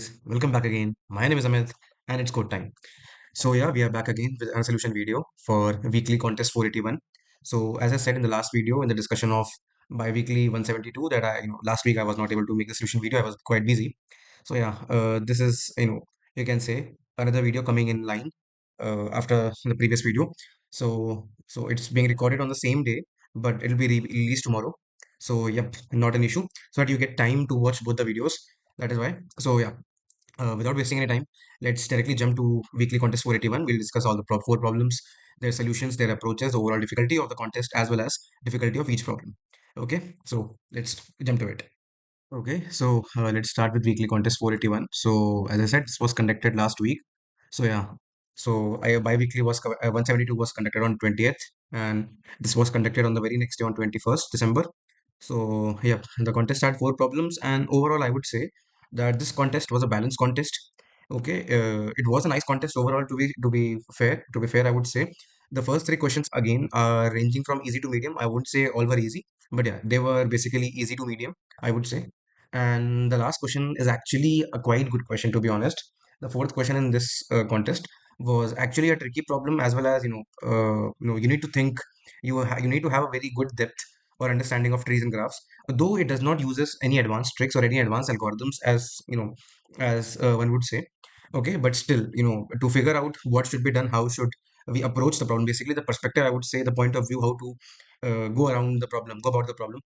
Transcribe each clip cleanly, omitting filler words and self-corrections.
guys, welcome back again. My name is Amit and it's code time. So yeah, we are back again with a solution video for weekly contest 481. So as I said in the last video in the discussion of bi-weekly 172 that last week I was not able to make the solution video. I was quite busy. So yeah, this is you can say another video coming in line after the previous video. So it's being recorded on the same day, but it'll be released tomorrow. So yep, not an issue. So that you get time to watch both the videos. That is why. So yeah, without wasting any time, let's directly jump to weekly contest 481. We'll discuss all the four problems, their solutions, their approaches, the overall difficulty of the contest, as well as difficulty of each problem. Okay, so let's jump to it. Okay, so let's start with weekly contest 481. So as I said, this was conducted last week. So yeah, so bi-weekly was 172 was conducted on 20th, and this was conducted on the very next day on 21st December. So yeah, the contest had four problems, and overall, I would say that this contest was a balanced contest. Okay, it was a nice contest overall. To be fair, I would say the first three questions again are ranging from easy to medium. I wouldn't say all were easy, but yeah, they were basically easy to medium, I would say. And the last question is actually a quite good question, to be honest. The fourth question in this contest was actually a tricky problem, as well as you need to think. You need to have a very good depth or understanding of trees and graphs, though it does not uses any advanced tricks or any advanced algorithms, as one would say. Okay, but still, to figure out what should be done, how should we approach the problem, basically the perspective, I would say, the point of view, how to go around the problem, go about the problem,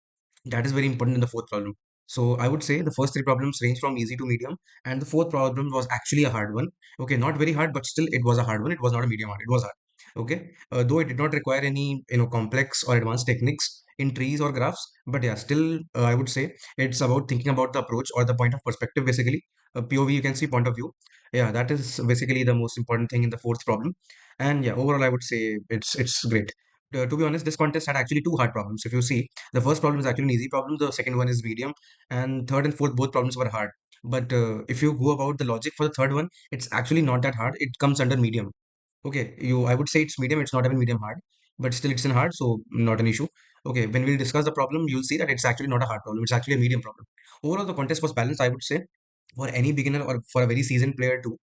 that is very important in the fourth problem. So I would say the first three problems range from easy to medium, and the fourth problem was actually a hard one. Okay, not very hard, but still it was a hard one. It was not a medium hard. It was hard. Okay, though it did not require any complex or advanced techniques in trees or graphs, but yeah, still I would say it's about thinking about the approach or the point of perspective. Basically, POV, you can see point of view. Yeah, that is basically the most important thing in the fourth problem. And yeah, overall I would say it's great. To be honest, this contest had actually two hard problems. If you see, the first problem is actually an easy problem. The second one is medium, and third and fourth both problems were hard. But if you go about the logic for the third one, it's actually not that hard. It comes under medium. Okay, I would say it's medium. It's not even medium hard, but still it's in hard, so not an issue. Okay, when we'll discuss the problem, you'll see that it's actually not a hard problem. It's actually a medium problem. Overall, the contest was balanced, I would say, for any beginner or for a very seasoned player too.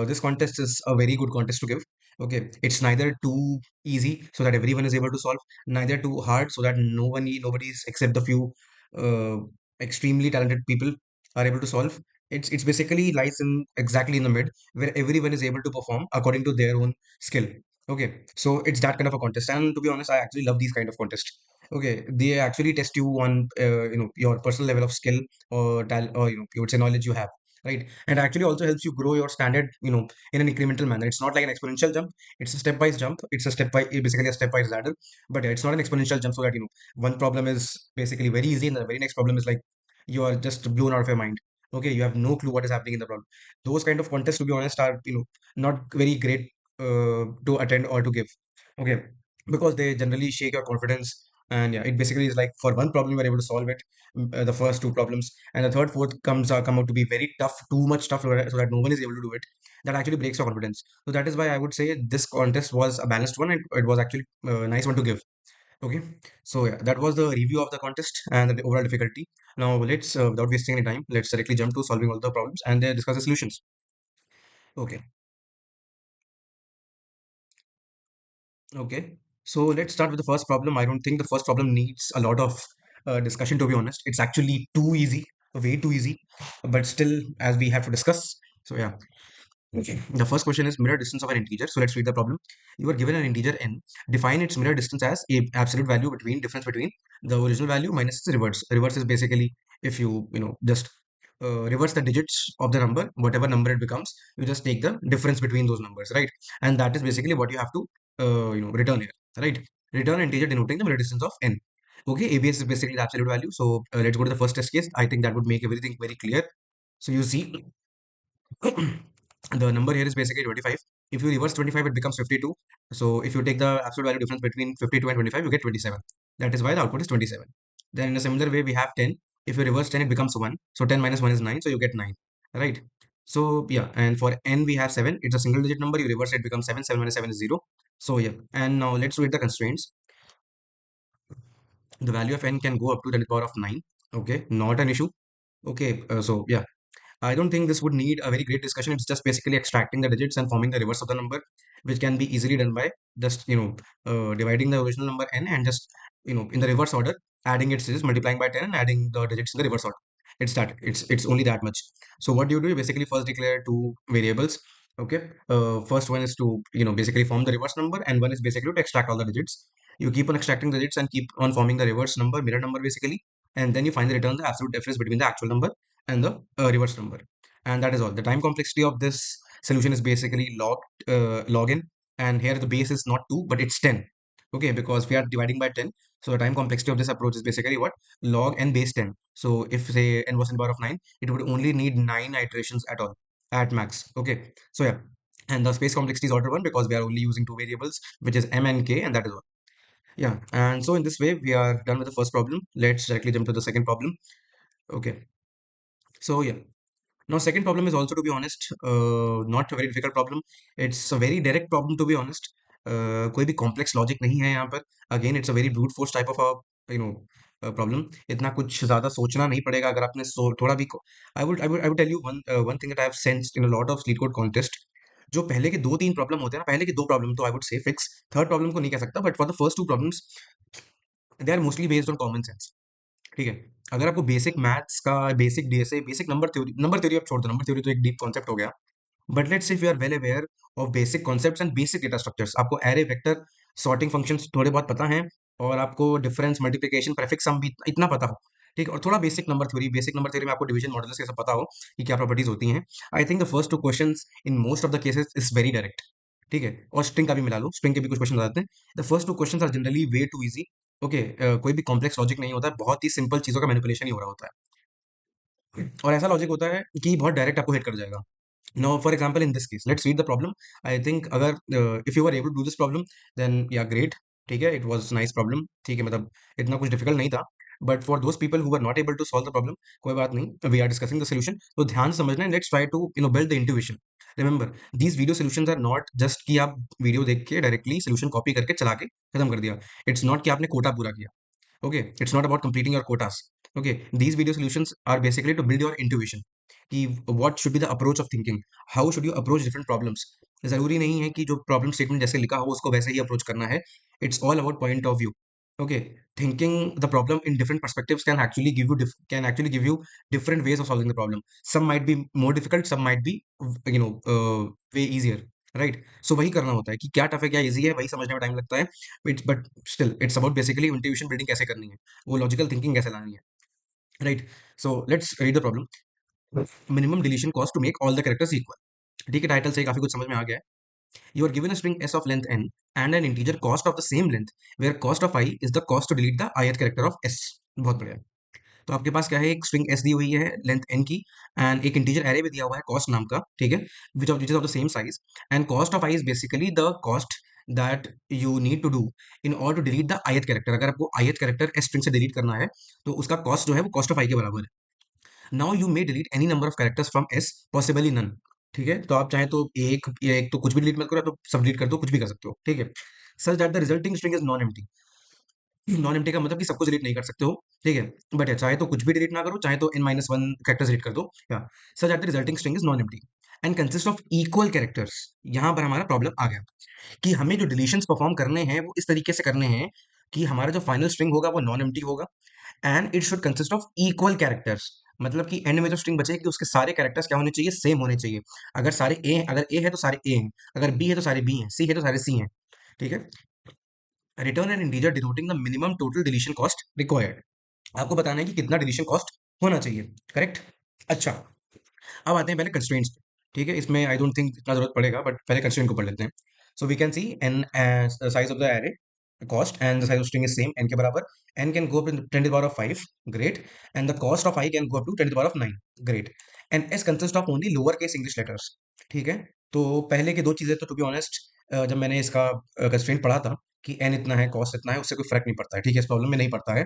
This contest is a very good contest to give. Okay, it's neither too easy so that everyone is able to solve, neither too hard so that nobody except the few uh, extremely talented people are able to solve. It's basically lies in exactly in the mid where everyone is able to perform according to their own skill. Okay, so it's that kind of a contest, and to be honest, I actually love these kind of contests. Okay, they actually test you on your personal level of skill or or you would say knowledge you have, right? And actually also helps you grow your standard, in an incremental manner. It's not like an exponential jump, it's a stepwise jump. It's a basically a stepwise ladder. But yeah, it's not an exponential jump so that one problem is basically very easy and the very next problem is like you are just blown out of your mind. Okay, you have no clue what is happening in the problem. Those kind of contests, to be honest, are not very great to attend or to give. Okay, because they generally shake your confidence. And yeah, it basically is like for one problem you are able to solve it, the first two problems, and the third fourth come out to be very tough, too much tough, so that no one is able to do it. That actually breaks your confidence. So that is why I would say this contest was a balanced one, and it was actually a nice one to give. Okay, so yeah, that was the review of the contest and the overall difficulty. Now let's, without wasting any time, let's directly jump to solving all the problems and discuss the solutions. Okay. Okay, so let's start with the first problem. I don't think the first problem needs a lot of discussion, to be honest. It's actually too easy, way too easy, but still, as we have to discuss. So, yeah. Okay. The first question is mirror distance of an integer. So, let's read the problem. You are given an integer n. Define its mirror distance as a absolute value between difference between the original value minus its reverse. Reverse is basically if just reverse the digits of the number, whatever number it becomes, you just take the difference between those numbers, right? And that is basically what you have to return here, right? Return integer denoting the middle distance of n. Okay, ABS is basically the absolute value. So let's go to the first test case. I think that would make everything very clear. So you see, the number here is basically 25. If you reverse 25, it becomes 52. So if you take the absolute value difference between 52 and 25, you get 27. That is why the output is 27. Then in a similar way, we have 10. If you reverse 10, it becomes 1. So 10 minus 1 is 9. So you get 9. Right? So yeah, and for n, we have 7. It's a single digit number. You reverse it, becomes 7. 7 minus 7 is 0. So yeah, and now let's read the constraints. The value of n can go up to the power of 9. Okay, not an issue. Okay, so yeah, I don't think this would need a very great discussion. It's just basically extracting the digits and forming the reverse of the number, which can be easily done by just dividing the original number n and just in the reverse order, adding its digits, multiplying by 10, and adding the digits in the reverse order. It's that. It's only that much. So what do? You basically first declare two variables. Okay. First one is to basically form the reverse number, and one is basically to extract all the digits. You keep on extracting the digits and keep on forming the reverse number, mirror number basically, and then you finally return the absolute difference between the actual number and the reverse number. And that is all. The time complexity of this solution is basically log n, and here the base is not 2 but it's 10. Okay, because we are dividing by 10, so the time complexity of this approach is basically what? Log n base 10. So if say n was in the power of 9, it would only need 9 iterations at all, at max. Okay, so yeah, and the space complexity is order 1 because we are only using two variables, which is m and k, and that is all. Yeah, and so in this way we are done with the first problem. Let's directly jump to the second problem. Okay, so yeah, now second problem is also, to be honest, not a very difficult problem. It's a very direct problem, to be honest. कोई भी complex logic नहीं है यहाँ पर. Again, it's a very brute force type of a you know problem. इतना कुछ ज़्यादा सोचना नहीं पड़ेगा अगर आपने थोड़ा भी I would tell you one thing that I have sensed in a lot of sleep code contest. जो पहले के दो तीन प्रॉब्लम होते हैं ना, पहले के दो प्रॉब्लम तो I would say fix. Third problem को नहीं कह सकता, but for the first two problems they are mostly based on common sense. ठीक है. अगर आपको बेसिक मैथ्स का, basic DSA, basic number theory आप छोड़ दो, नंबर थ्योरी तो एक डीप कॉन्सेप्ट हो गया. But let's if you are well aware of basic concepts and basic data structures, आपको एरे, वेक्टर, सॉर्टिंग फंक्शंस थोड़े बहुत पता हैं, और आपको डिफरेंस, मल्टीप्लिकेशन, प्रीफिक्स सम भी इतना पता हो, ठीक है, और थोड़ा बेसिक नंबर थ्योरी में आपको डिवीजन मॉडल्स ये सब पता हो कि क्या प्रॉपर्टीज होती हैं. I think the first two questions in most of the cases is very direct. ठीक है, और स्ट्रिंग का भी मिला लो, स्ट्रिंग के भी कुछ क्वेश्चन आते हैं. The first two questions are generally way too easy. Okay, कोई भी कॉम्प्लेक्स लॉजिक नहीं होता है, बहुत ही सिंपल चीजों का मैनिपुलेशन ही हो रहा होता है, और ऐसा लॉजिक होता है कि बहुत डायरेक्ट आपको हिट कर जाएगा. Now, for example, in this case, let's read the problem. I think अगर if you were able to do this problem, then yeah, great. ठीक है, it was nice problem. ठीक है, मतलब इतना कुछ difficult नहीं था. But for those people who were not able to solve the problem, कोई बात नहीं. We are discussing the solution. तो ध्यान से समझना, and let's try to build the intuition. Remember, these video solutions are not just कि आप video देख के डायरेक्टली solution कॉपी करके चला के खत्म कर दिया. It's not कि आपने कोटा पूरा किया. Okay, it's not about completing your quotas. Okay, these video solutions are basically to build your intuition कि what should be the approach of thinking, how should you approach different problems. जरूरी नहीं है कि जो प्रॉब्लम स्टेटमेंट जैसे लिखा हो उसको वैसे ही अप्रोच करना है. It's all about point of view. Okay, thinking the problem in different perspectives can actually give you different ways of solving the problem. Some might be more difficult, some might be way easier, right? So वही करना होता है कि क्या tough है क्या easy है, वही समझने में टाइम लगता है. But still it's about basically intuition building कैसे करनी है, वो लॉजिकल थिंकिंग कैसे लानी है, right? So let's read the problem. Minimum deletion cost to make all the characters equal. ठीक है, टाइटल से काफी कुछ समझ में आ गया है. You are given a string s of length n and an integer cost of the same length, where cost of I is the cost to delete the ith character of s. बहुत बढ़िया. तो आपके पास क्या है, एक string s दी हुई है लेंथ n की, एंड एक इंटीजर एरे भी दिया हुआ है कॉस्ट नाम का. ठीक है, which is of the same size, and cost of i is basically the cost that you need to do in order to delete the ith character. अगर आपको ith कैरेक्टर s स्ट्रिंग से delete करना है तो उसका cost जो है वो कॉस्ट ऑफ i के बराबर है. Now you may delete any number of characters from S, possibly none. ठीक है, तो आप चाहें तो एक या एक तो कुछ भी डिलीट मत करो, तो सब डिलीट कर दो, कुछ भी कर सकते हो. ठीक है, such that the resulting string is non empty. Non empty का मतलब कि सब कुछ डिलीट नहीं कर सकते हो. ठीक है, बट चाहे तो कुछ भी डिलीट ना करो, चाहे तो n-1 कैरेक्टर्स डिलीट कर दो. या such that the resulting string is non empty and consist of equal characters. यहां पर हमारा प्रॉब्लम आ गया कि हमें जो डिलीशंस परफॉर्म करने हैं वो इस तरीके से करने हैं कि हमारा जो फाइनल स्ट्रिंग होगा वो नॉन एम्प्टी होगा, and it should consist of equal characters. मतलब कि एंड में जो स्ट्रिंग बचेगी उसके सारे कैरेक्टर्स क्या होने चाहिए, सेम होने चाहिए. अगर ए है तो सारे ए हैं, अगर बी है तो सारे बी हैं, सी है तो सारे सी हैं. ठीक है, return an integer denoting the minimum total deletion cost required. आपको बताना है कि कितना डिलीशन कॉस्ट होना चाहिए. करेक्ट. अच्छा, अब आते हैं पहले कंस्ट्रेंट्स पे. ठीक है, इसमें आई डोंट थिंक इतना जरूरत पड़ेगा, बट पहले कंस्ट्रेंट को पढ़ लेते हैं. So we can see N as the size of the array cost, and the size of string is same n के बराबर. n can go up to 10 to the power of 5, great, and the cost of I can go up to 10 to the power of 9, great, and s consists of only lower case English letters. ठीक है, तो पहले की दो चीजें तो to be honest जब मैंने इसका कंस्ट्रेंट पढ़ा था कि n इतना है cost इतना है, उससे कोई फर्क नहीं पड़ता है. ठीक है, इस प्रॉब्लम में नहीं पड़ता है.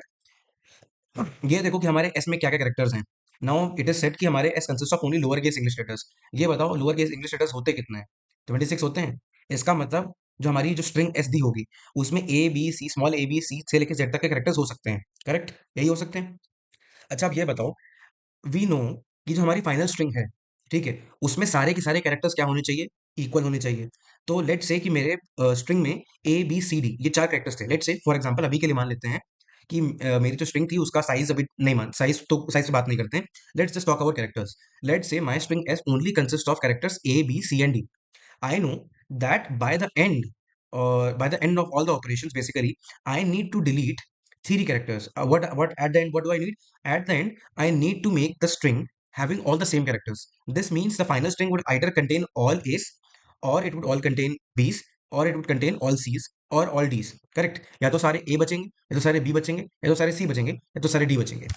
ये देखो कि हमारे s में क्या क्या कैरेक्टर्स हैं. नाउ इट इज सेट कि हमारे s consist of only lower case English letters. ये बताओ लोअर केस इंग्लिश लेटर्स होते कितने हैं? 26 होते हैं. इसका मतलब जो हमारी जो स्ट्रिंग एस दी होगी उसमें A B C, small a B c से लेकर जेड तक के कैरेक्टर्स हो सकते हैं. करेक्ट, यही हो सकते हैं. अच्छा, अब ये बताओ, वी नो कि जो हमारी फाइनल स्ट्रिंग है, ठीक है, उसमें सारे के सारे कैरेक्टर्स क्या होने चाहिए, इक्वल होने चाहिए। तो लेट्स से कि मेरे स्ट्रिंग में ए बी सी डी ये चार कैरेक्टर्स थे। लेट्स से फॉर एग्जांपल अभी के लिए मान लेते हैं कि मेरी जो स्ट्रिंग थी उसका साइज अभी नहीं, मान साइज तो साइज से बात नहीं करते हैं। Let's just talk about characters. Let's say my string S only consist of characters A B C and D. I know that by the end of all the operations, basically, I need to delete three characters. What at the end? What do I need? At the end, I need to make the string having all the same characters. This means the final string would either contain all A's, or it would all contain B's, or it would contain all C's or all D's. Correct? या तो सारे A बचेंगे, या तो सारे B बचेंगे, या तो सारे C बचेंगे, या तो सारे D बचेंगे।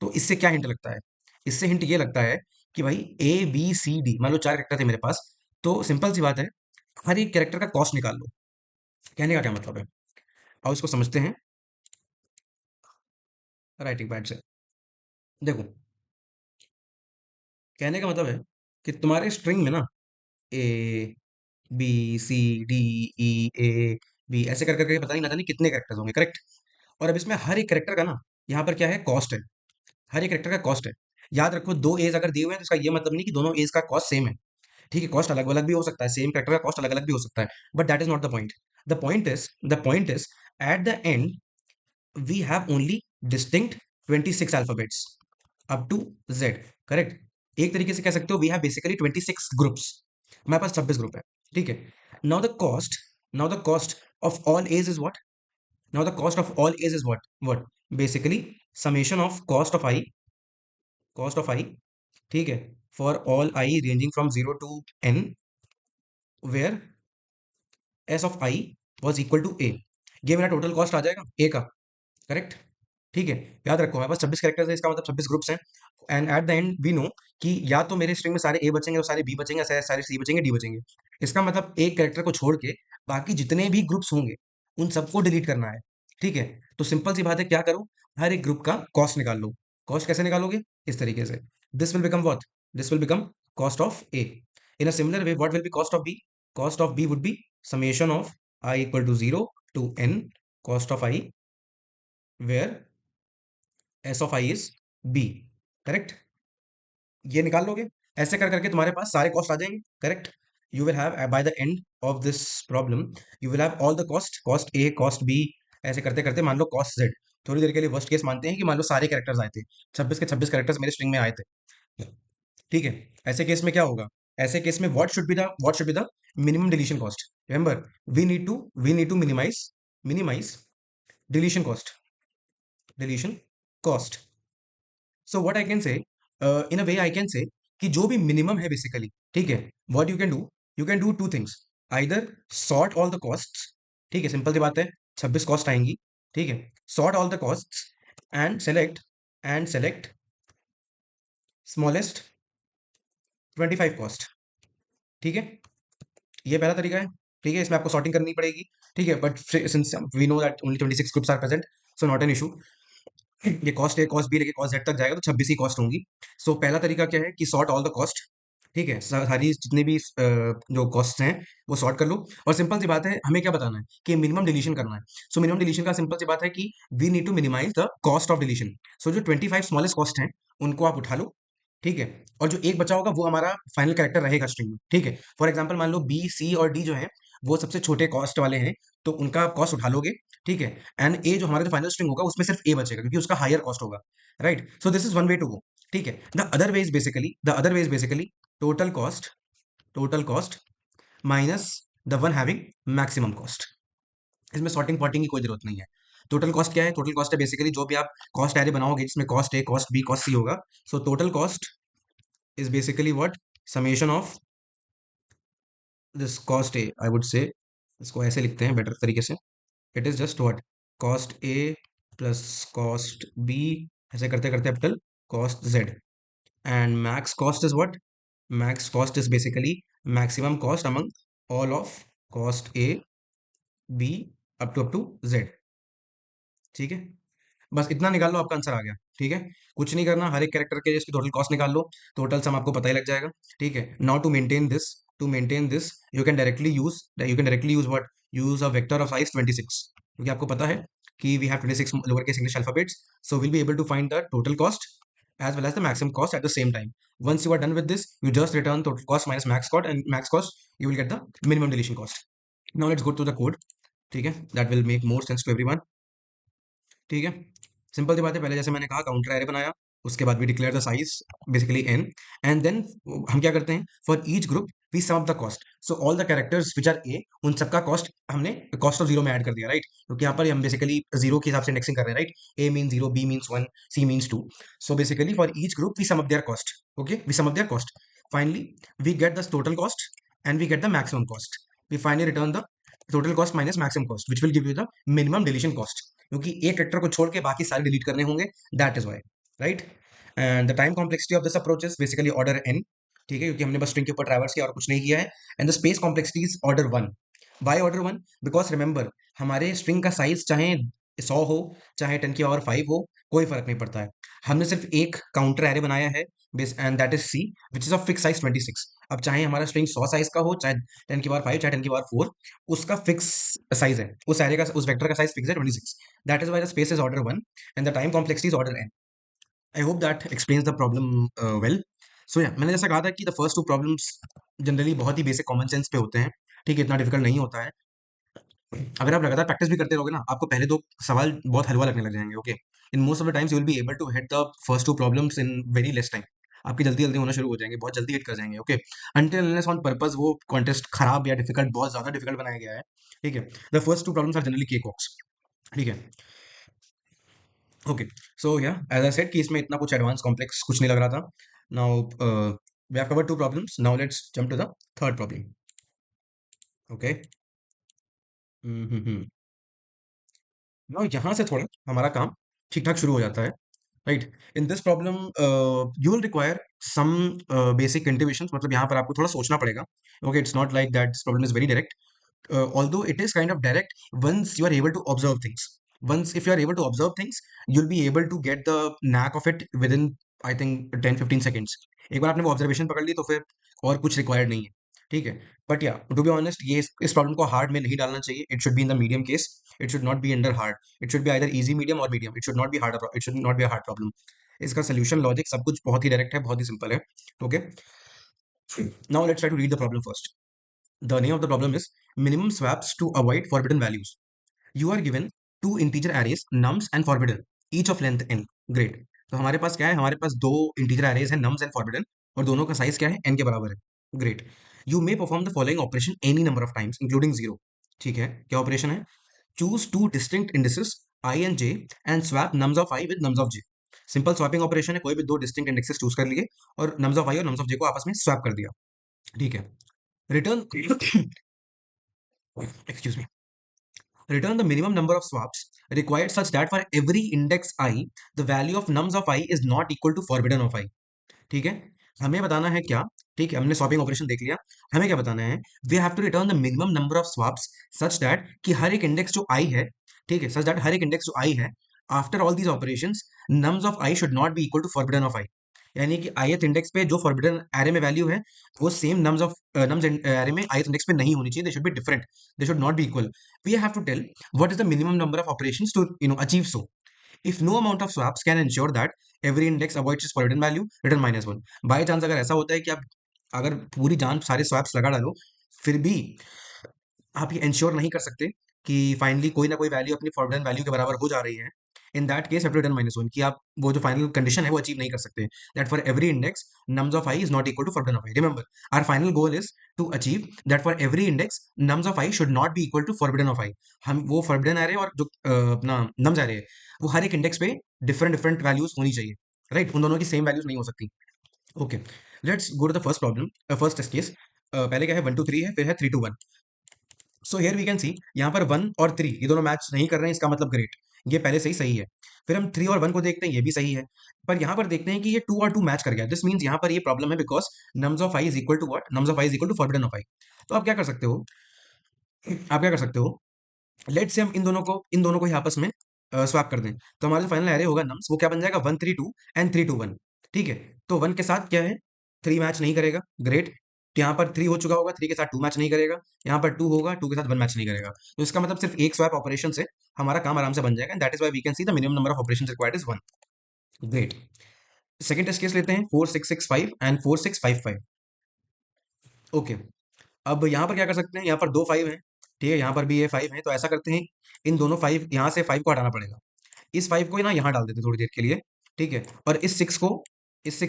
तो इससे क्या हिंट लगता है? इससे हिंट ये लगता है कि भाई ए बी सी डी, मान लो चार कैरेक्टर थे मेरे पास, तो सिंपल सी बात है, हर एक कैरेक्टर का कॉस्ट निकाल लो। कहने का क्या मतलब है, आओ इसको समझते हैं राइटिंग पैड से। देखो, कहने का मतलब है कि तुम्हारे स्ट्रिंग में ना A B C D E A B ऐसे कर करके पता नहीं ना जाने कितने कैरेक्टर्स होंगे, करेक्ट। और अब इसमें हर एक कैरेक्टर का ना यहाँ पर क्या है, कॉस्ट है। हर एक कैरेक्टर का कॉस्ट है। याद रखो, दो एज अगर दिए हुए हैं तो इसका ये मतलब नहीं कि दोनों एज का कॉस्ट सेम है। ठीक है, कॉस्ट अलग अलग भी हो सकता है, सेम कैरेक्टर का कॉस्ट अलग अलग भी हो सकता है, but that is not the point. The point is at the end we have only distinct 26 alphabets up to Z, correct. एक तरीके से कह सकते हो वी हैव बेसिकली 26 ग्रुप्स। हमारे पास 26 ग्रुप है, ठीक है। Now the cost of all edge is what? Now the cost of all edge is what? Basically summation of cost of i, ठीक है, for all i ranging from 0 to n, where s of i was equal to a. ये मेरा total cost आ जाएगा ए का, correct. ठीक है, याद रखो हमारे पास 26 कैरेक्टर्स है, इसका मतलब 26 ग्रुप्स हैं। And at the end we know कि या तो मेरे स्ट्रिंग में सारे ए बचेंगे और सारे बी बचेंगे, सारे सारे सी बचेंगे, डी बचेंगे। इसका मतलब एक कैरेक्टर को छोड़ के बाकी जितने भी ग्रुप्स होंगे उन सबको डिलीट करना है, ठीक है। तो सिंपल सी बात है, क्या करो, हर एक ग्रुप का कॉस्ट निकाल लो। कॉस्ट कैसे निकालोगे? इस तरीके से, this will become what? This will become cost of A. In a similar way, what will be cost of B? Cost of B would be summation of I equal to 0 to n cost of I, where s of I is b, correct. ये निकाल लोगे, ऐसे कर करके तुम्हारे पास सारे cost आ जाएंगे, correct. You will have by the end of this problem, you will have all the cost, cost A cost B, ऐसे करते करते मान लो कॉस्ट जेड। थोड़ी देर के लिए वर्स्ट केस मानते हैं कि मान लो सारे कैरेक्टर्स आए थे, 26 के 26 कैरेक्टर्स मेरे स्ट्रिंग में आए थे, ठीक है। ऐसे केस में क्या होगा? ऐसे केस में what should be the minimum deletion cost? Remember, we need to minimize deletion cost. So what I can say, in a way I can से कि जो भी मिनिमम है बेसिकली, ठीक है, what you can do two things. Either sort all the costs, ठीक है, simple सी बात है, 26 कॉस्ट आएंगी, ठीक है। Sort all the costs and select smallest 25 cost, ठीक है। ये पहला तरीका है, ठीक है, इसमें आपको सॉर्टिंग करनी पड़ेगी, ठीक है, but since we know that only 26 groups are present, so not an issue. ये कॉस्ट ए कॉस्ट बी लेके कॉस्ट जेड तक जाएगा तो 26 ही कॉस्ट होंगी। सो पहला तरीका क्या है कि सॉर्ट ऑल द कॉस्ट, ठीक है, सारी जितने भी जो कॉस्ट हैं वो सॉर्ट कर लो। और सिंपल सी बात है, हमें क्या बताना है कि मिनिमम डिलीशन करना है। सो मिनिमम डिलीशन का सिंपल सी बात है कि we need to minimise the cost of deletion. So जो 25 स्मॉलेस्ट कॉस्ट हैं उनको आप उठा लो, ठीक है। और जो एक बचा होगा वो हमारा फाइनल कैरेक्टर रहेगा स्ट्रिंग में, ठीक है। फॉर एग्जाम्पल मान लो बी सी और डी जो है वो सबसे छोटे कॉस्ट वाले हैं, तो उनका आप कॉस्ट उठा लोगे, ठीक है। एंड ए जो हमारा जो फाइनल स्ट्रिंग होगा उसमें सिर्फ ए बचेगा क्योंकि उसका हायर कॉस्ट होगा, right. So this is one way to go, ठीक है। The other way is basically total cost minus the one having maximum cost. इसमें सॉर्टिंग पॉटिंग की कोई जरूरत नहीं है। टोटल कॉस्ट क्या है? टोटल कॉस्ट है बेसिकली जो भी आप कॉस्ट एरे बनाओगे जिसमें cost A cost B cost सी होगा। So total cost is basically what? Summation of this cost A, I would say। इसको ऐसे लिखते हैं बेटर तरीके से, it is just what? Cost A plus cost B, ऐसे करते करते up till cost Z. And max cost is what? Max cost is basically maximum cost among all of cost A B up to Z, ठीक है। बस इतना निकाल लो, आपका answer आ गया, ठीक है। कुछ नहीं करना, हर एक कैरेक्टर के इसकी टोटल कॉस्ट निकाल लो, टोटल सम आपको पता ही लग जाएगा, ठीक है। Now to maintain this you can directly use what? Use a vector of size 26, क्योंकि आपको पता है कि we have 26 lower case English alphabets, so will be able to find the total cost as well as the maximum cost at the same time. Once you are done with this, you just return total cost minus max cost, and max cost you will get the minimum deletion cost. Now let's go to the code. ठीक है, that will make more sense to everyone. ठीक है, simple सी बात है, पहले जैसे मैंने कहा काउंटर एरे बनाया, उसके बाद भी declare the size basically n, and then हम क्या करते हैं, for each group we sum up the cost. So all the characters which are a, उन सबका कॉस्ट हमने कॉस्ट ऑफ जीरो में ऐड कर दिया, राइट. क्योंकि यहाँ पर हम बेसिकली जीरो के हिसाब से इंडेक्सिंग कर रहे हैं, right. A mean zero, B means one, C means two. So basically for each group we sum up their cost. Okay, we sum up their cost. Finally we get the total cost and we get the maximum cost. We finally return the total cost minus maximum cost which will give you the minimum deletion cost, क्योंकि एक character को छोड़ के बाकी सारे delete करने होंगे. That is why, right. And the time complexity of this approach is basically order N. ठीक है, क्योंकि हमने बस स्ट्रिंग के ऊपर ट्रैवर्स किया और कुछ नहीं किया है. And the space complexity is order one. By order one because remember, हमारे स्ट्रिंग का साइज चाहे 100 हो, चाहे 10 की पावर 5 हो, कोई फर्क नहीं पड़ता है. हमने सिर्फ एक काउंटर एरे बनाया है, and that is C, which is of fix size 26. अब चाहे हमारा स्ट्रिंग 100 साइज का हो, चाहे 10 की पावर 5, चाहे 10 की पावर 4, उसका फिक्स साइज है, उस एरे का, उस वेक्टर का साइज फिक्स है 26. That is why the space is order one and the time complexity is order n. I hope that explains the problem well. So या मैंने जैसा कहा था कि the first two problems generally बहुत ही बेसिक कॉमन सेंस पे होते हैं. ठीक है, इतना डिफिकल्ट नहीं होता है. अगर आप लगातार प्रैक्टिस भी करते रहोगे ना, आपको पहले दो सवाल बहुत हलवा लगने लग जाएंगे. Okay, in most of the times you will be able to hit the first two problems in very less time. आपकी जल्दी जल्दी होना शुरू हो जाएंगे, बहुत जल्दी हिट कर जाएंगे. Okay, until unless on purpose वो कॉन्टेस्ट खराब या डिफिकल्ट, बहुत ज्यादा डिफिकल्ट बनाया गया है. ठीक है, the first two problems are generally cake walks. ठीक है. ओके, सो या एज आई सेड कि इसमें इतना कुछ एडवांस कॉम्प्लेक्स कुछ नहीं लग रहा था. Now we have covered two problems. Now let's jump to the third problem. Okay, now यहाँ से थोड़ा हमारा काम ठीक ठाक शुरू हो जाता है, right. In this problem you will require some basic intuitions. मतलब यहाँ पर आपको थोड़ा सोचना पड़ेगा. Okay, it's not like that this problem is very direct. Although it is kind of direct once you are able to observe things. Once if you are able to observe things, you'll be able to get the knack of it within, I think, 10-15 seconds. एक बार आपने वो observation पकड़ ली तो फिर और कुछ required नहीं है. ठीक है, बट या टू बी ऑनेस्ट, ये इस प्रॉब्लम को हार्ड में नहीं डालना चाहिए. It should be in the medium case. It should not be under hard. It should be either easy, medium और medium. It should not be hard. It should not be a hard problem. इसका solution logic सब कुछ बहुत ही direct है, बहुत ही simple है. Okay, now let's try to read the problem first. The name of the problem is minimum swaps to avoid forbidden values. You are given two integer arrays nums and forbidden, each of length n. Great. तो हमारे पास क्या है, हमारे पास दो integer arrays हैं nums and forbidden, और दोनों का साइज क्या है, n के बराबर है. Great. You may perform the following operation any number of times including zero. ठीक है, क्या ऑपरेशन है? Choose two distinct indices I and j and swap nums of I with nums of j. Simple swapping operation है, कोई भी दो distinct indexes choose कर लिए और nums of I और nums of j को आपस में स्वैप कर दिया. ठीक है, return excuse me, return the minimum number of swaps required such that for every index I, the value of nums of I is not equal to forbidden of I. ठीक है, हमें बताना है क्या? ठीक है, हमने स्वैपिंग ऑपरेशन देख लिया. हमें क्या बताना है? We have to return the minimum number of swaps such that कि हर एक इंडेक्स जो आई है, ठीक है, सच दैट हर एक इंडेक्स जो आई है, after all these operations nums of i should not be equal to forbidden of i. यानी कि ith इंडेक्स पे जो फॉरबिडन एरे में वैल्यू है, वो same nums of nums array में ith इंडेक्स पे नहीं होनी चाहिए. They should be different. They should not be equal. We have to tell what is the minimum number of operations to achieve so. If no amount of swaps can ensure that every index avoids its forbidden value, return -1. By chance अगर ऐसा होता है कि आप अगर पूरी जान सारे स्वैप्स लगा डालो, फिर भी आप ये इंश्योर नहीं कर सकते कि फाइनली कोई ना कोई वैल्यू अपनी फॉरबिडन वैल्यू के बराबर हो जा रही है. In that case have to return -1, कि आप वो जो फाइनल कंडीशन है वो अचीव नहीं कर सकते. That for every index nums of I is not equal to forbidden of i. Remember, our final goal is to achieve that for every index nums of i should not be equal to forbidden of i. हम वो forbidden array और जो अपना nums array है, वो हर एक index पे different different values होनी चाहिए, राइट. उन दोनों की सेम वैल्यूज नहीं हो सकती. Okay, let's go to the first problem, first test case. पहले क्या है, 1 to 3 है, फिर है 3 to 1. So here we can see यहाँ पर 1 और 3 ये दोनों मैच नहीं कर रहे हैं, इसका मतलब ग्रेट, ये पहले से ही सही है. फिर हम 3 और 1 को देखते हैं, ये भी सही है. पर यहाँ पर देखते हैं कि ये 2 और 2 मैच कर गया. दिस मीन्स यहाँ पर ये प्रॉब्लम है because nums of I is equal to what, nums of I is equal to forbidden of i. तो आप क्या कर सकते हो, आप क्या कर सकते हो, लेट से हम इन दोनों को ही आपस में स्वैप कर दें. तो हमारा जो फाइनल एरे होगा नम्स, वो क्या बन जाएगा, 1 3 2 एंड 3 2 1. ठीक है, तो 1 के साथ क्या है, 3 मैच नहीं करेगा. ग्रेट. तो यहाँ पर 3 हो चुका होगा, 3 के साथ 2 मैच नहीं करेगा. यहाँ पर 2 होगा, 2 के साथ 1 मैच नहीं करेगा. तो इसका मतलब सिर्फ एक स्वैप ऑपरेशन से हमारा काम आराम से बन जाएगा. That is why we can see the minimum number of operation required is 1. Great. Second test case लेते हैं 4665 एंड 4655। ओके, अब यहाँ पर क्या कर सकते हैं, यहाँ पर दो फाइव हैं, ठीक है, यहाँ पर भी ये फाइव है, तो ऐसा करते हैं, इन दोनों फाइव, यहाँ से फाइव को हटाना पड़ेगा, इस फाइव को ना यहाँ डाल देते हैं थोड़ी देर के लिए, ठीक है, और इस सिक्स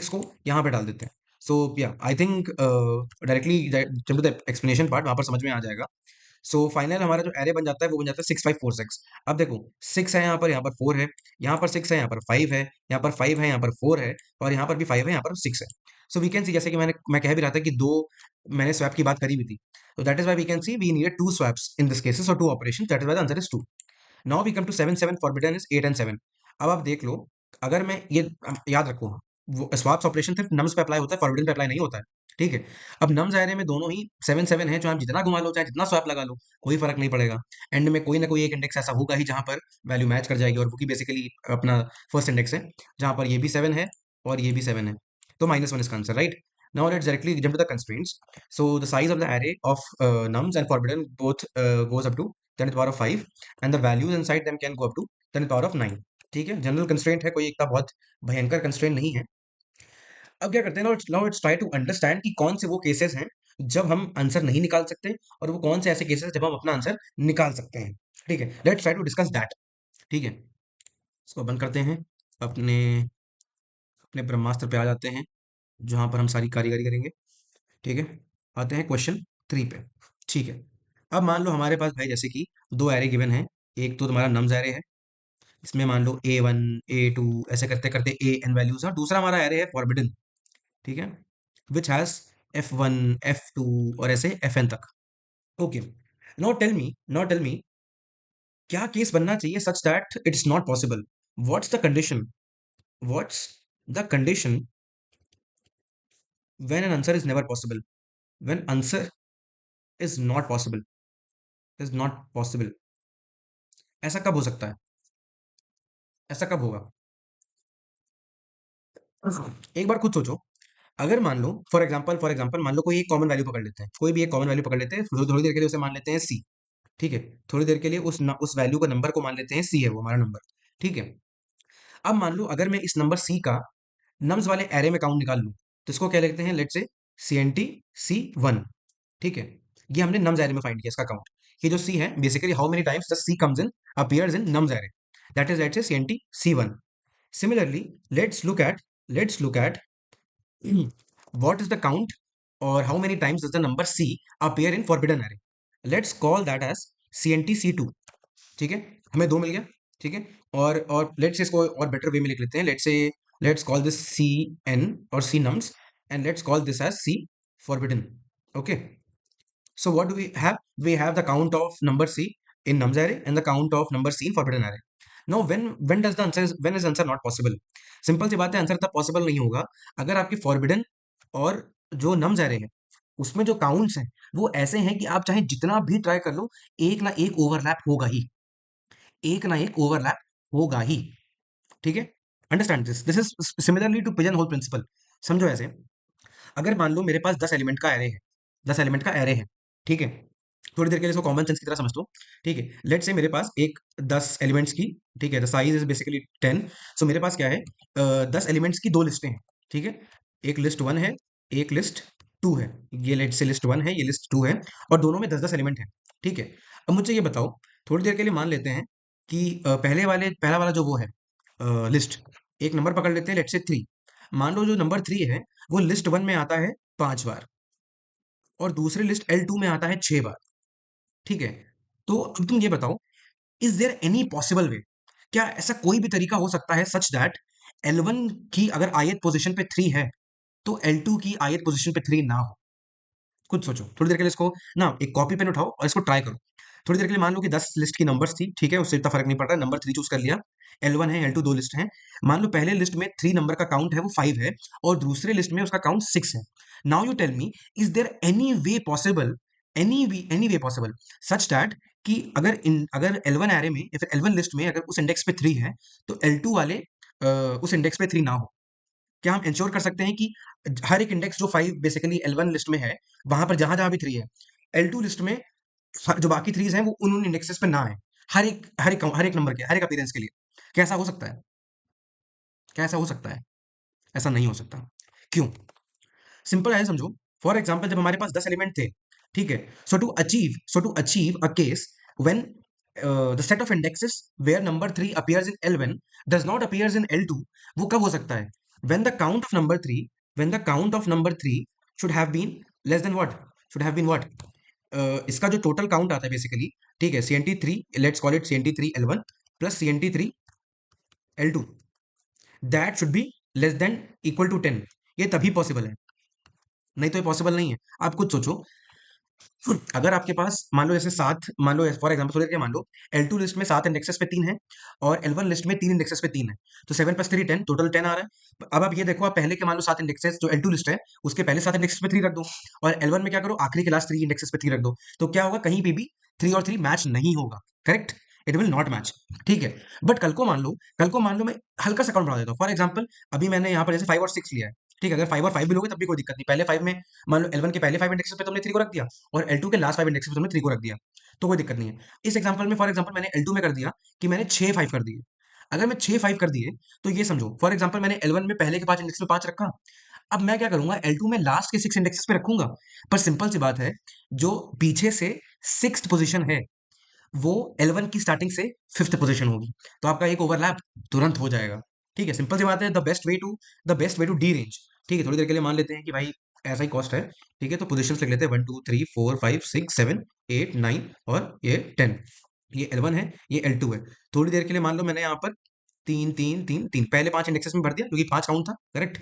को यहाँ पे डाल देते हैं। सो या आई थिंक डायरेक्टली जब टू द एक्सप्लेनेशन पार्ट, वहाँ पर समझ में आ जाएगा। सो फाइनल हमारा जो एरे बन जाता है वो बन जाता है 6546। अब देखो, सिक्स है यहाँ पर फोर है, यहाँ पर सिक्स है, यहाँ पर फाइव है, यहाँ पर फाइव है, यहाँ पर फोर है, और यहाँ पर भी फाइव है, यहाँ पर सिक्स है। सो वी कैन सी, जैसे कि मैं कह भी रहा था कि दो, मैंने स्वैप की बात करी भी थी, तो that is why we can see we needed to swaps in this cases और two operation, that is why the answer is two. Now we come to seven seven, forbidden is eight and seven. अब आप देख लो, अगर मैं ये याद रखो, वो स्वाप्स ऑपरेशन सिर्फ नम्स पे अप्लाई होता है, फॉरबिडन पे अप्लाई नहीं होता है, ठीक है। अब नम्स दायरे में दोनों ही सेवन सेवन है, चाहे आप जितना घुमा लो, चाहे जितना स्वैप लगा लो, कोई फर्क नहीं पड़ेगा। एंड में कोई ना कोई एक इंडेक्स ऐसा होगा ही जहां पर वैल्यू मैच कर जाएगी, और वो की बेसिकली अपना फर्स्ट इंडेक्स है, जहां पर ये भी सेवन है और ये भी सेवन है, तो -1 इसका answer, right. Now let's directly jump to the constraints. So the size of the array of nums and forbidden both goes up to 10 to the power of 5, and the values inside them can go up to 10 to the power of 9। ठीक है, general constraint है, कोई इतना बहुत भयंकर constraint नहीं है। अब क्या करते हैं, now let's try to understand कि कौन से वो केसेस हैं जब हम आंसर नहीं निकाल सकते, और वो कौन से ऐसे केसेस जब हम अपना आंसर निकाल सकते हैं। ठीक है, let's try to discuss that. ठीक है, इसको बंद करते हैं, अपने अपने ब्रह्मास्त्र पे आ जाते हैं, जहां पर हम सारी कारीगरी करेंगे। ठीक है, आते हैं क्वेश्चन 3 पे। ठीक है, अब मान लो हमारे पास भाई जैसे कि दो एरे गिवन है, एक तो तुम्हारा नम्स एरे है, इसमें मान लो A1 A2 ऐसे करते करते AN वैल्यूज है, और दूसरा हमारा एरे है फॉरबिडन, ठीक है, विच हैज F1 F2 और ऐसे FN तक। ओके, नाउ टेल मी क्या केस बनना चाहिए such that it's not possible. What's the condition, what's the condition when an answer is never possible, when answer is not possible, is not possible, ऐसा कब हो सकता है, ऐसा कब होगा। एक बार खुद सोचो, अगर मान लो फॉर एग्जांपल मान लो कोई एक कॉमन वैल्यू पकड़ लेते हैं, कोई भी एक कॉमन वैल्यू पकड़ लेते हैं, थोड़ी थोड़ी देर के लिए उसे मान लेते हैं सी। ठीक है, थोड़ी देर के लिए उस वैल्यू का नंबर को मान लेते हैं सी है वो हमारा नंबर। ठीक है, अब मान लो अगर मैं इस नंबर सी का नम्स वाले एरे में काउंट निकाल लूं, तो इसको क्या लिखते हैं, लेट्स से CNT C1। ठीक है, ये हमने नम्स एरे में फाइंड किया इसका काउंट। ये जो सी है basically how many times the C comes in appears in nums array, that is let's say CNT C1। Similarly, let's look at what is the count or how many times does the number C appear in forbidden array. Let's call that as CNT C2। ठीक है, हमें दो मिल गया। ठीक है, और let's इसको और बेटर वे में लिख लेते हैं, लेट्स कॉल दिस CN और C nums, and let's call this as C forbidden। okay, so what do we have, we have the count of number C in nums array and the count of number C in forbidden array। now when does the answer is when is answer not possible। Simple सी बात है, answer तब possible नहीं होगा अगर आपकी forbidden और जो नम्स एरे है उसमें जो काउंट्स हैं वो ऐसे हैं कि आप चाहे जितना भी ट्राई कर लो, एक ना एक ओवरलैप होगा ही, एक ना एक ओवरलैप होगा ही। ठीक है, understand this is similarly to pigeon whole principle. समझो ऐसे, अगर मान लो मेरे पास 10 एलिमेंट का एरे है, 10 एलिमेंट का एरे है, ठीक है, थोड़ी देर के लिए इसको कॉमन सेंस की तरह समझ लो। ठीक है, लेट से मेरे पास एक 10 एलिमेंट्स की, ठीक है, द साइज इज बेसिकली 10। सो मेरे पास क्या है, 10 एलिमेंट्स की दो लिस्टें हैं। ठीक है, एक लिस्ट वन है, एक लिस्ट टू है, ये लेट से लिस्ट वन है, ये लिस्ट टू है, और दोनों में 10-10 एलिमेंट है। ठीक है, अब मुझे ये बताओ, थोड़ी देर के लिए मान लेते हैं कि पहला वाला जो वो है लिस्ट, एक नंबर पकड़ लेते हैं लेट से 3। मान लो जो नंबर 3 है वो लिस्ट वन में आता है 5 बार, और दूसरी लिस्ट L2 में आता है 6 बार। ठीक है, तो अब तुम ये बताओ, is there any possible way, क्या ऐसा कोई भी तरीका हो सकता है सच दैट L1 की अगर ith पोजीशन पे 3 है तो L2 की ith पोजीशन पे 3 ना हो। खुद सोचो, थोड़ी देर के लिए इसको ना एक कॉपी पेन उठाओ और इसको ट्राई करो। थोड़ी देर के लिए मान लो कि 10 लिस्ट की नंबर्स थी, ठीक है, उससे इतना फर्क नहीं पड़ रहा, नंबर 3 चूज कर लिया, L1 है L2 दो लिस्ट हैं। मान लो पहले लिस्ट में 3 नंबर का काउंट है वो 5 है, और दूसरे लिस्ट में उसका काउंट 6 है। Now you tell me, is there any way possible, any way possible such that कि अगर L1 एरे में या फिर L1 लिस्ट में अगर उस इंडेक्स पे 3 है तो L2 वाले उस इंडेक्स पे 3 ना हो। क्या हम इंश्योर कर सकते हैं कि हर एक इंडेक्स जो 5 बेसिकली L1 लिस्ट में है, वहां पर जहां जहां भी 3 है, L2 लिस्ट में जो बाकी थ्रीज हैं वो उन इंडेक्सेस पे ना है, हर एक नंबर के हर एक अपीयरेंस के लिए। कैसा हो सकता है, क्या ऐसा हो सकता है, ऐसा नहीं हो सकता। क्यों? सिंपल है, समझो। फॉर एग्जाम्पल जब हमारे पास 10 एलिमेंट थे, ठीक है, so to achieve a case when the set of indexes where number 3 appears in L1 does not appears in L2, वो कब हो सकता है? When the count of number 3 when the count of number 3 should have been less than what, should have been what, इसका जो total count आता है basically, ठीक है, CNT3, let's call it CNT3 L1 plus CNT3 L2, that should be less than equal to 10। ये तभी possible है, नहीं तो ये पॉसिबल नहीं है। आप खुद सोचो, अगर आपके पास मान लो जैसे सात, मान लो फॉर एग्जाम्पल थोड़ी देर के मान लो L2 लिस्ट में 7 इंडेक्सेस पे 3 है और L1 लिस्ट में 3 इंडेक्सेस पे 3 है, तो 7 प्लस 3 10, टोटल 10 आ रहा है। अब आप ये देखो, आप पहले के मान लो 7 इंडेक्सेस जो L2 लिस्ट है उसके पहले 7 इंडेक्सेस पे 3 रख दो, और L1 में क्या करो, आखिरी के लास्ट 3 इंडेक्सेस पे 3 रख दो, तो क्या होगा, कहीं पे भी 3 और 3 मैच नहीं होगा। Correct, it will not match. ठीक है, बट कल को मान लो मैं हल्का सा काउंट बढ़ा देता हूँ। फॉर एग्जाम्पल अभी मैंने यहाँ पर जैसे 5 और 6 लिया है, ठीक है, अगर 5 और 5 भी लोगे तब भी कोई दिक्कत नहीं। पहले 5 में मान लो L1 के पहले 5 इंडेक्सेस पे तुमने 3 को रख दिया और L2 के लास्ट 5 इंडेक्सेस पे तुमने 3 को रख दिया, तो कोई दिक्कत नहीं है। इस एग्जांपल में फॉर एग्जांपल मैंने L2 में कर दिया कि मैंने 6 5 कर दिए। अगर मैं 6 5 कर दिए तो ये समझो, फॉर एग्जांपल मैंने L1 में पहले के 5 इंडेक्स में 5 रखा, अब मैं क्या करूंगा, L2 में लास्ट के 6 इंडेक्सेस पे रखूंगा। पर सिंपल सी बात है, जो पीछे से 6th पोजीशन है वो L1 की स्टार्टिंग से 5th पोजीशन होगी, तो आपका एक ओवरलैप तुरंत हो जाएगा। ठीक है, सिंपल सी बात है, the best way to derange. ठीक है, थोड़ी देर के लिए मान लेते हैं कि भाई ऐसा ही कॉस्ट है। ठीक है, तो पोजीशंस लिख लेते हैं 1 2 3 4 5 6 7 8 9 और ये 10। ये L1 है, ये L2 है। थोड़ी देर के लिए मान लो मैंने यहाँ पर तीन तीन तीन तीन पहले 5 इंडेक्सेस में भर दिया क्योंकि 5 काउंट था। करेक्ट,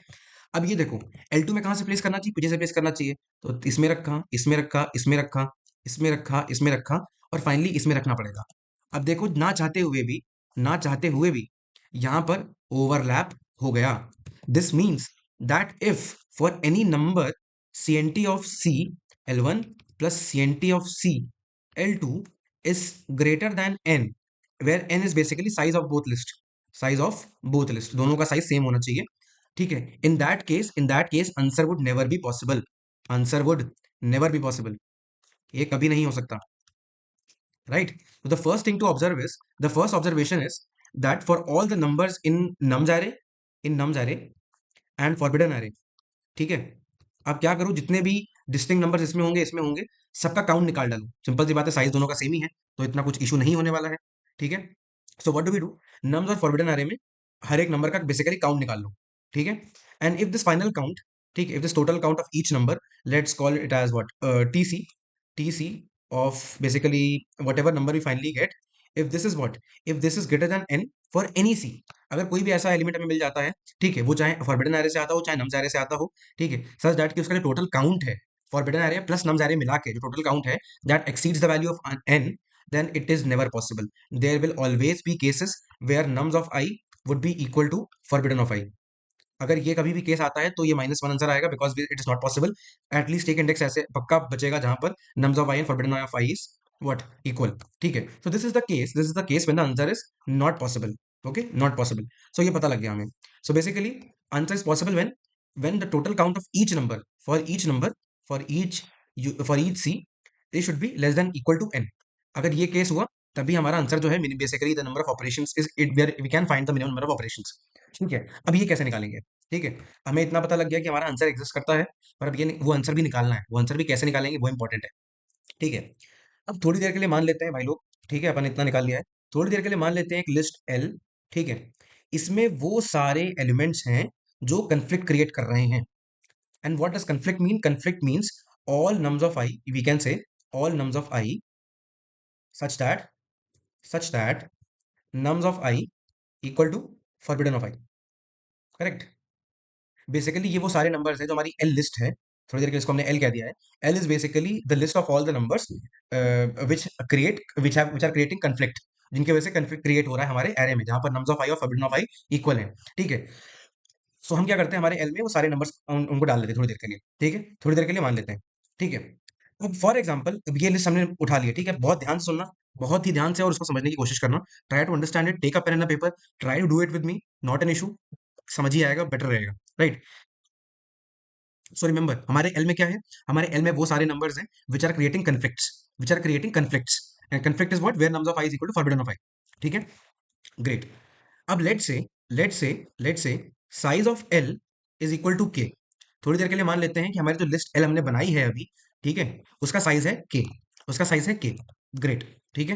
अब ये देखो L2 में कहाँ से प्लेस करना चाहिए, पीछे से प्लेस करना चाहिए, तो इसमें रखा, इसमें रखा, इसमें रखा, इसमें रखा, इसमें रखा, और फाइनली इसमें रखना पड़ेगा। अब देखो, ना चाहते हुए भी यहां पर ओवरलैप हो गया। This means that if for any number CNT of C L1 plus CNT of C L2 is greater than n, where n is basically size of both list, दोनों का साइज सेम होना चाहिए। ठीक है, in that case answer would never be possible, answer would never be possible, ये कभी नहीं हो सकता। right? So the first observation is that for all the numbers in nums array and forbidden array, ठीक है, आप क्या करो, जितने भी डिस्टिंक्ट नंबर्स इसमें होंगे सबका काउंट निकाल डालो। सिंपल सी बात है, साइज दोनों का सेम ही है, तो इतना कुछ इशू नहीं होने वाला है। ठीक है, so what do we do, nums और फॉरबिडन array में हर एक नंबर का बेसिकली काउंट निकाल लो। ठीक है, and if this final count, ठीक है, if this total count of each number, let's call it as what, TC of basically whatever number we finally get, if this is what, if this is greater than n for any C, अगर कोई भी ऐसा element हमें मिल जाता है, ठीक है, वो चाहे फॉरबिडन एरे से आता हो चाहे नम्स एरे से आता हो, ठीक है, सच दैट कि उसका जो टोटल काउंट है forbidden array plus nums array मिला के जो टोटल काउंट है that exceeds the value of n, then it is never possible. There will always be cases where nums of I would be equal to forbidden of I. अगर ये कभी भी case आता है तो ये -1 आंसर आएगा, because it is not possible. At least एक इंडेक्स ऐसे पक्का बचेगा जहां पर nums of i and forbidden of I is what, equal. ठीक है, so this is the case when the answer is not possible. Okay, not possible, so ये पता लग गया हमें। So basically answer is possible when the total count of each number for each c they should be less than equal to n। अगर ये case हुआ तभी हमारा आंसर जो है basically the number of operations is it, we can find the minimum number of operations. ठीक है, अब ये कैसे निकालेंगे? ठीक है, हमें इतना पता लग गया कि हमारा आंसर एग्जिस्ट करता है, पर अब वो आंसर भी निकालना है, वो आंसर भी कैसे निकालेंगे वो इंपॉर्टेंट है। ठीक है, अब थोड़ी देर के लिए मान लेते हैं भाई लोग, ठीक है, अपन इतना निकाल लिया है, थोड़ी देर के लिए मान लेते हैं एक लिस्ट L। ठीक है, इसमें वो सारे एलिमेंट्स हैं जो कंफ्लिक्ट क्रिएट कर रहे हैं। And what does conflict mean, conflict means all nums of i, we can say all nums of i such that nums of i equal to forbidden of i. Correct, basically ये वो सारे numbers हैं जो हमारी L list है, थोड़ी देर के लिए इसको हमने एल कह दिया है। L is basically the list of all the numbers which are creating conflict, जिनकी वजह से कंफ्लिक्ट क्रिएट हो रहा है हमारे एरे में, जहां पर नम्स ऑफ आई और फॉरबिडन ऑफ आई इक्वल है। ठीक है, सो हम क्या करते हैं, हमारे एल में वो सारे नंबर्स उनको डाल देते हैं थोड़ी देर के लिए। ठीक है, थोड़ी देर के लिए मान लेते हैं। ठीक है, अब फॉर एग्जाम्पल अब ये लिस्ट हमने उठा ली है, ठीक है, बहुत ध्यान से सुनना, बहुत ही ध्यान से, और उसको समझने की कोशिश करना। Try to understand it, take a pen and paper, try to do it with me, not an issue, समझ ही आएगा, बेटर रहेगा। राइट, सो रिमेंबर हमारे एल में क्या है, हमारे एल में वो सारे नंबर्स हैं which are creating conflicts and conflict is what, where nums of I is equal to forbidden of i. ठीक है, ग्रेट। अब let's say size of L is equal to k. थोड़ी देर के लिए मान लेते हैं कि हमारी जो लिस्ट एल हमने बनाई है अभी, ठीक है, उसका साइज है के, उसका साइज है के। ग्रेट। ठीक है।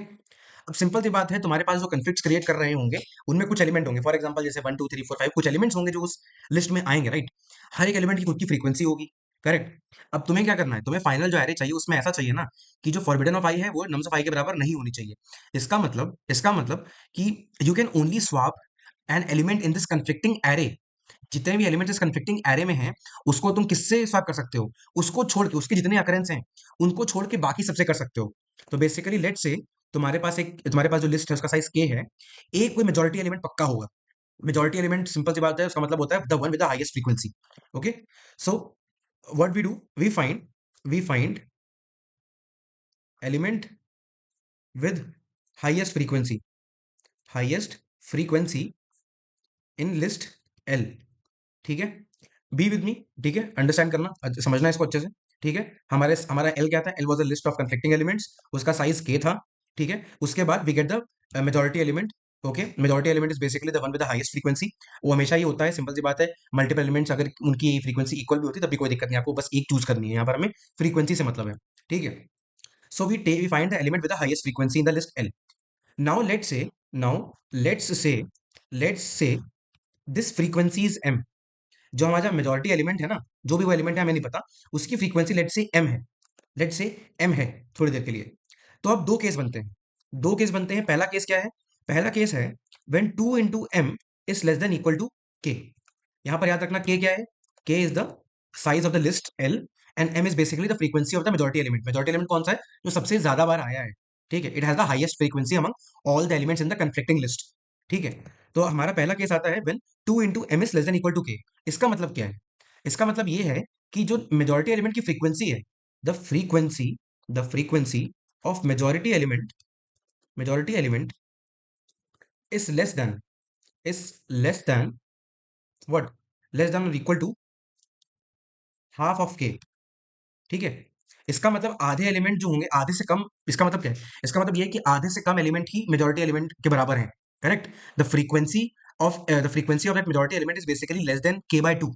अब सिंपल सी बात है, तुम्हारे पास जो कन्फ्लिक्ट्स क्रिएट कर रहे होंगे उनमें कुछ एलिमेंट होंगे, फॉर एग्जांपल जैसे 1 2 3 4 5 कुछ एलिमेंट्स होंगे जो उस लिस्ट में आएंगे, राइट। हर एक एलिमेंट की खुद की फ्रीक्वेंसी होगी, करेक्ट। अब तुम्हें क्या करना है, तुम्हें फाइनल जो एरे चाहिए उसमें ऐसा चाहिए ना कि जो फॉरबिडन ऑफ आई है वो नम्स ऑफ आई के बराबर नहीं होनी चाहिए। इसका मतलब कि you can only swap an element in this conflicting array. जितने भी एलिमेंट इस कन्फ्लिक्टिंग एरे में हैं उसको तुम किससे स्वैप कर सकते हो, उसको छोड़ के, उसके जितने अकरेंस हैं उनको छोड़ के बाकी सबसे कर सकते हो। तो बेसिकली लेट से तुम्हारे पास जो लिस्ट है उसका साइज के है, एक कोई मेजोरिटी एलिमेंट पक्का होगा। मेजोरिटी एलिमेंट सिंपल सी बात है, उसका मतलब होता है the one with the highest frequency. Okay. So what we do, we find element with highest frequency in list L. ठीक है। Be with me. ठीक है, अंडरस्टैंड करना, समझना इसको अच्छे से। ठीक है। हमारा एल क्या था, L was a list of conflicting elements, उसका साइज के था। ठीक है। उसके बाद we get the majority element. Okay, majority element is basically the one with the highest frequency. वो हमेशा ही होता है, सिंपल सी बात है। मल्टीपल एलिमेंट्स अगर उनकी फ्रीक्वेंसी इक्वल भी होती है तब भी कोई दिक्कत नहीं, आपको बस एक चूज करनी है, यहाँ पर हमें फ्रीक्वेंसी से मतलब है। ठीक है। So we find the element with the highest frequency in the list L. Now let's say this frequency is M. जो हमारा मेजोरिटी एलिमेंट है ना, जो भी वो एलिमेंट है हमें नहीं पता, उसकी फ्रीक्वेंसी लेट से एम है थोड़ी देर के लिए। तो अब दो केस बनते हैं। पहला केस क्या है, पहला केस है when 2 into m is less than equal to K. यहां पर याद रखना के क्या है, K is the size of the list L and m is basically the frequency of the majority element कौन सा है, जो सबसे ज्यादा बार आया है। ठीक है, it has the highest frequency among all the elements in the conflicting list. ठीक है। तो हमारा पहला केस आता है when 2 into m is less than equal to K. इसका मतलब क्या है, इसका मतलब ये है कि जो मेजोरिटी एलिमेंट की फ्रीक्वेंसी है, the frequency of majority element is less than what, less than और इक्वल टू हाफ ऑफ के। ठीक है। इसका मतलब आधे एलिमेंट जो होंगे आधे से कम, इसका मतलब क्या है, इसका मतलब ये है कि आधे से कम एलिमेंट ही मेजोरिटी एलिमेंट के बराबर है। Correct. The frequency of that majority element is basically less than के बाय टू।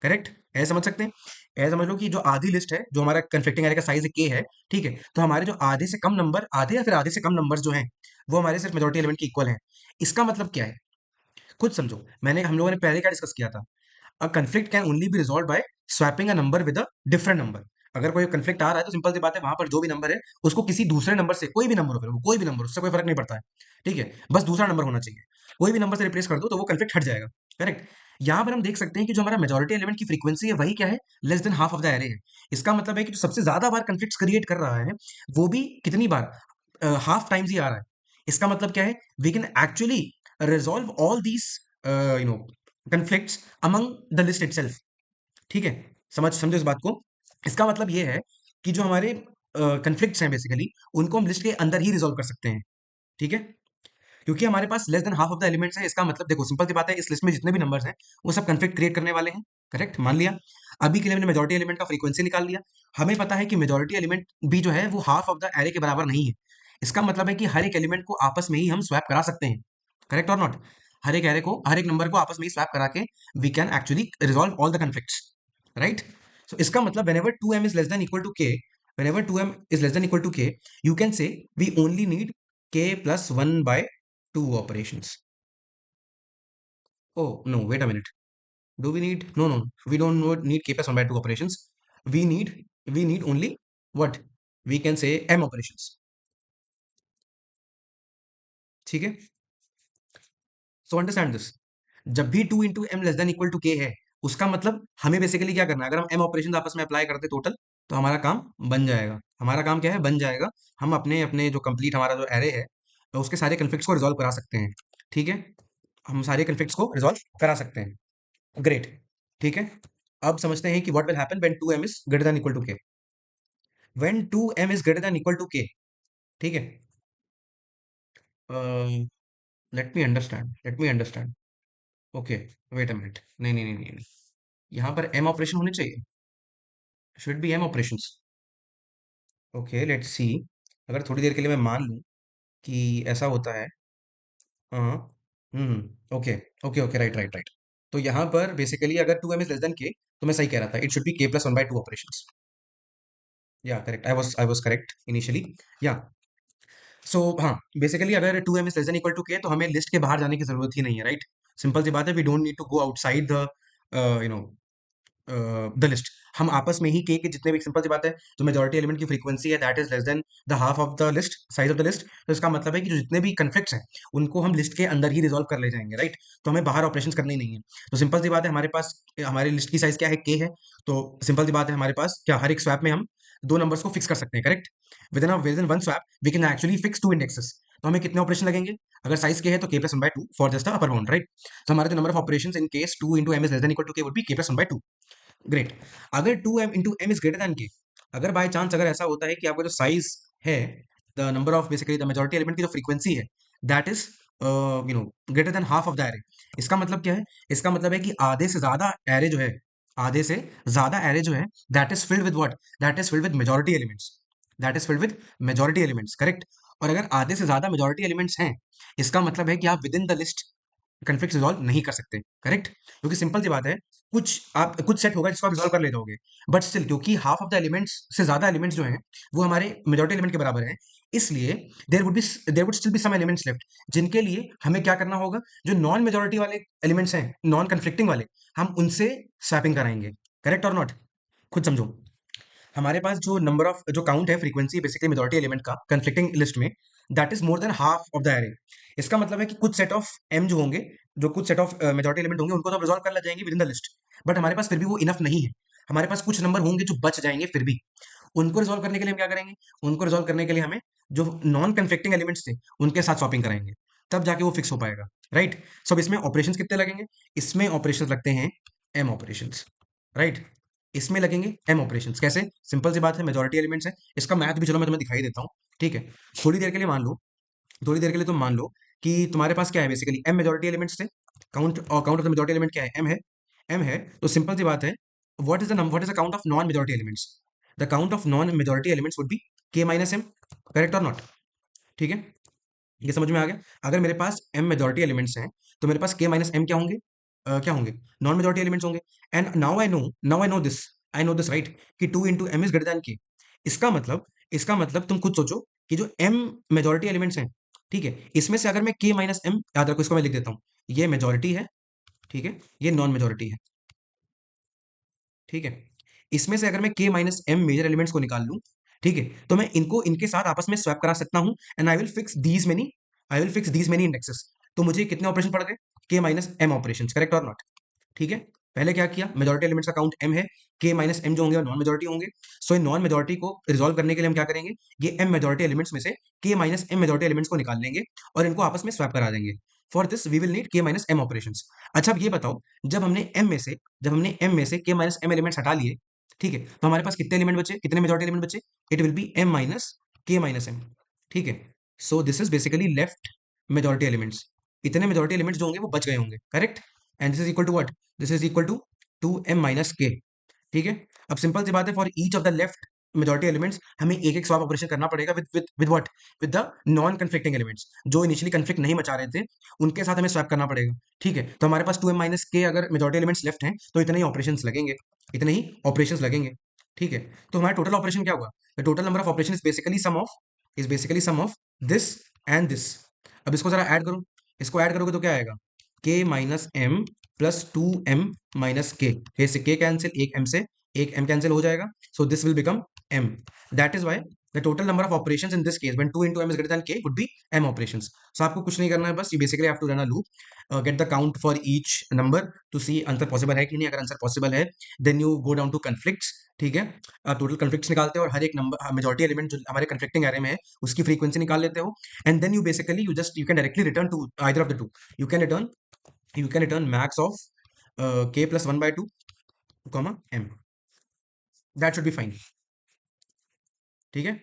करेक्ट। ऐसे समझ सकते हैं। ऐसे समझ लो कि जो आधी लिस्ट है, जो हमारा कन्फ्लिक्टिंग एरे का साइज है के है। ठीक है। तो हमारे जो आधे से कम नंबर, आधे या फिर आधे से कम नंबर जो हैं वो हमारे सिर्फ मेजोरिटी एलिमेंट के इक्वल हैं। इसका मतलब क्या है, खुद समझो। हम लोगों ने पहले क्या डिस्कस किया था, अ conflict can only be resolve by swapping a number with a different number. अगर कोई conflict आ रहा है तो सिंपल सी बात है, वहां पर जो भी नंबर है उसको किसी दूसरे नंबर से, कोई भी नंबर हो, फिर वो कोई भी नंबर, उससे कोई फर्क नहीं पड़ता है। ठीक है, बस दूसरा नंबर होना चाहिए। कोई भी नंबर से रिप्लेस कर दो तो वो conflict हट जाएगा। करेक्ट। यहां पर हम देख सकते हैं कि जो हमारा मेजोरिटी एलिमेंट की फ्रीक्वेंसी है वही क्या है, less than half of the array है। इसका मतलब है कि जो सबसे ज्यादा बार conflicts क्रिएट कर रहा है वो भी कितनी बार, हाफ टाइम्स ही आ रहा है। इसका मतलब क्या है, we can actually resolve all these you know conflicts among the list itself। ठीक है। समझो इस बात को। इसका मतलब ये है कि जो हमारे conflicts हैं बेसिकली, उनको हम लिस्ट के अंदर ही रिजॉल्व कर सकते हैं। ठीक है। क्योंकि हमारे पास less than half of the elements है, इसका मतलब देखो सिंपल सी बात है, इस लिस्ट में जितने भी नंबर्स हैं वो सब कन्फ्लिक्ट क्रिएट करने वाले हैं। करेक्ट, मान लिया। अभी के लिए हमने मेजोरिटी एलिमेंट का फ्रीक्वेंसी निकाल लिया। हमें पता है कि मेजोरिटी एलिमेंट भी जो है वो हाफ ऑफ द एरे के बराबर नहीं है। इसका मतलब है कि हर एक एलिमेंट को आपस में ही हम स्वैप करा सकते हैं। करेक्ट और नॉट। हर एक नंबर को आपस में ही स्वैप करा के we can actually resolve all the conflicts, right. So इसका मतलब whenever 2m is less than equal to k, whenever 2m is less than equal to k, you can say we only need k plus 1 by 2 operations. Oh, no, wait a minute. Do we need? No, no, we don't need k plus 1 by 2 operations. We need only what? We can say m operations. ठीक है। So understand this. जब भी 2 into m less than equal to K है, उसका मतलब हमें basically क्या करना है, अगर हम m ऑपरेशन आपस में अप्लाई करते टोटल, तो हमारा काम बन जाएगा। हमारा काम क्या है, बन जाएगा। हम अपने अपने जो कंप्लीट हमारा जो एरे है उसके सारे कन्फ्लिक्ट्स को रिजॉल्व करा सकते हैं। ठीक है। हम सारे कन्फ्लिक्ट्स को रिजॉल्व करा सकते हैं। ग्रेट। ठीक है। अब समझते हैं कि what will happen when 2m is greater than equal to k. When 2m is greater than equal to k. ठीक है। Let me understand. Okay, wait a minute. नहीं नहीं नहीं नहीं नहीं। यहाँ पर m ऑपरेशन होने चाहिए, should be m operations. Okay, let's see. अगर थोड़ी देर के लिए मैं मान लूं कि ऐसा होता है। हाँ। Okay okay okay, right right right. तो यहाँ पर बेसिकली अगर 2m is less then k, तो मैं सही कह रहा था, it should be k plus 1/2 operations. Yeah correct, I was correct initially. Yeah so हाँ, बेसिकली अगर 2m is less than equal to k, तो हमें लिस्ट के बाहर जाने की जरूरत ही नहीं है, राइट। सिंपल सी बात है, we don't need to go outside the you know the list. हम आपस में ही के जितने भी, सिंपल सी बात है, जो मेजोरिटी एलिमेंट की फ्रीक्वेंसी है that is less then the half of the list, size of the list. तो इसका मतलब है कि जो जितने भी कन्फ्लिक्ट्स हैं उनको हम लिस्ट के अंदर ही रिजॉल्व कर ले जाएंगे, राइट। तो हमें बाहर ऑपरेशंस करनी नहीं है। तो सिंपल सी बात है, हमारे पास हमारी लिस्ट की साइज क्या है, के है। तो सिंपल सी बात है, हमारे पास क्या, हर एक स्वैप में हम दो नंबर्स को फिक्स कर सकते हैं, correct. Within one swap we can actually fix two indexes. तो हमें कितने ऑपरेशन लगेंगे, अगर साइज के है तो k+1/2 for just the upper bound, right. तो हमारा जो number of operations in case 2 into m is less than equal to k would be k+1/2। Great. अगर 2m into m is greater than K, अगर by chance अगर ऐसा होता है कि आपका जो साइज है, the number of basically the majority element की जो फ्रीक्वेंसी है that is greater then half of the array. इसका मतलब क्या है, इसका मतलब है कि आधे से ज्यादा एरे जो है, आधे से ज्यादा एरे जो है, that is filled with what, that is filled with majority elements, that is filled with majority elements, correct. और अगर आधे से ज्यादा मेजॉरिटी एलिमेंट्स हैं, इसका मतलब है कि आप with in the list conflict resolve नहीं कर सकते, करेक्ट। क्योंकि सिंपल सी बात है, कुछ सेट होगा जिसको आप रिजॉल्व कर लेते होगे, बट स्टिल क्योंकि हाफ ऑफ द एलिमेंट्स से ज्यादा एलिमेंट्स जो हैं वो हमारे मेजॉरिटी एलिमेंट के बराबर हैं, इसलिए there would still be some elements left, जिनके लिए हमें क्या करना होगा, जो नॉन मेजॉरिटी वाले एलिमेंट्स हैं, नॉन कन्फ्लिक्टिंग वाले, हम उनसे स्वैपिंग कराएंगे, करेक्ट और नॉट। खुद समझो, हमारे पास जो नंबर ऑफ जो काउंट है फ्रीक्वेंसी बेसिकली मेजॉरिटी एलिमेंट का कन्फ्लिक्टिंग लिस्ट में, that is more than half of the array. इसका मतलब है कि कुछ सेट ऑफ एम जो होंगे, जो कुछ सेट ऑफ मेजॉरिटी एलिमेंट होंगे, उनको तो रिजॉल्व कर ला जाएंगे with in the list, but हमारे पास फिर भी वो इनफ नहीं है। हमारे पास कुछ नंबर होंगे जो बच जाएंगे, फिर भी उनको रिजॉल्व करने के लिए हम क्या करेंगे, उनको रिजॉल्व करने के लिए हमें जो नॉन कन्फ्लिक्टिंग एलिमेंट्स थे उनके साथ स्वैपिंग कराएंगे, तब जाके वो फिक्स हो पाएगा, राइट। सो अब इसमें ऑपरेशंस कितने लगेंगे, इसमें ऑपरेशंस लगते हैं एम ऑपरेशंस, राइट। इसमें लगेंगे एम ऑपरेशंस, कैसे, सिंपल सी बात है, मेजॉरिटी एलिमेंट्स है, इसका मैथ भी चलो मैं तुम्हें दिखाई देता हूँ, ठीक है। थोड़ी देर के लिए मान लो, थोड़ी देर के लिए तुम मान लो कि तुम्हारे पास क्या है, बेसिकली एम मेजॉरिटी एलिमेंट्स थे, count of the majority element क्या है, एम है। एम है, तो सिंपल सी बात है, what is the count of non majority elements, the count of non majority elements would be k-m, correct और नॉट, ठीक है। ये समझ में आ गया। अगर मेरे पास एम मेजॉरिटी एलिमेंट्स हैं, तो मेरे पास k-m क्या होंगे, क्या होंगे, नॉन मेजॉरिटी एलिमेंट्स होंगे। And now I know this right, कि 2 into m is greater than k। इसका मतलब, तुम खुद सोचो कि जो m मेजॉरिटी एलिमेंट्स हैं, ठीक है, इसमें से अगर मैं k-m, याद रखो इसको मैं लिख देता हूँ, ये मेजॉरिटी है, ठीक है, ये नॉन मेजॉरिटी है, ठीक है। इसमें से अगर मैं k-m मेजर एलिमेंट्स को निकाल लूं, ठीक है, तो मैं इनको इनके साथ आपस में स्वैप करा सकता हूं, and I will fix these many indexes. तो मुझे कितने ऑपरेशन पड़ गए, k-m ऑपरेशन, करेक्ट और नॉट, ठीक है। पहले क्या किया, मेजॉरिटी एलिमेंट्स का काउंट m है, k-m जो होंगे वो नॉन मेजॉरिटी होंगे। सो इन नॉन मेजॉरिटी को रिजॉल्व करने के लिए हम क्या करेंगे, ये m मेजॉरिटी एलिमेंट्स में से k-m मेजॉरिटी एलिमेंट्स को निकाल लेंगे और इनको आपस में स्वैप करा देंगे। For this we will need k-m operations. अच्छा अब ये बताओ, जब हमने m में से k-m एलिमेंट्स हटा लिए, ठीक है, तो हमारे पास कितने एलिमेंट बचे, कितने मेजॉरिटी एलिमेंट बचे, इट विल बी m-k-m, ठीक है। So this is basically left majority elements, इतने मेजॉरिटी एलिमेंट्स जो होंगे वो बच गए होंगे, correct. And this is equal to what, this is equal to 2m-k, ठीक है। अब सिंपल सी बात है, for each of the left majority elements हमें एक एक स्वैप ऑपरेशन करना पड़ेगा with what, with the non conflicting elements, जो इनिशियली कन्फ्लिक्ट नहीं मचा रहे थे, उनके साथ हमें स्वैप करना पड़ेगा, ठीक है। तो हमारे पास 2m-k अगर मेजॉरिटी एलिमेंट्स लेफ्ट हैं, तो इतने ही ऑपरेशंस लगेंगे, इतने ही ऑपरेशंस लगेंगे, ठीक है। तो हमारा टोटल ऑपरेशन क्या होगा, the total number of operation is basically sum of this and this. अब इसको जरा ऐड करो, इसको ऐड करोगे तो क्या आएगा, k-m प्लस 2m-k, फिर से k कैंसिल, एक m कैंसिल हो जाएगा, so this will become m। That is why the total number of operations in this case when 2 into m is greater than k would be m operations. So आपको कुछ नहीं करना है, बस you basically have to run a loop, get the count for each number to see answer possible है कि नहीं। अगर आंसर पॉसिबल है, then you go down to conflicts, ठीक है। टोटल कन्फ्लिक्ट्स निकालते हो और हर एक नंबर मेजॉरिटी एलिमेंट जो हमारे कन्फ्लिक्टिंग एरे में है उसकी फ्रीक्वेंसी निकाल लेते हो, and then you can directly return to either of the two. You can return max of k+1/2 comma m, that should be fine, ठीक है।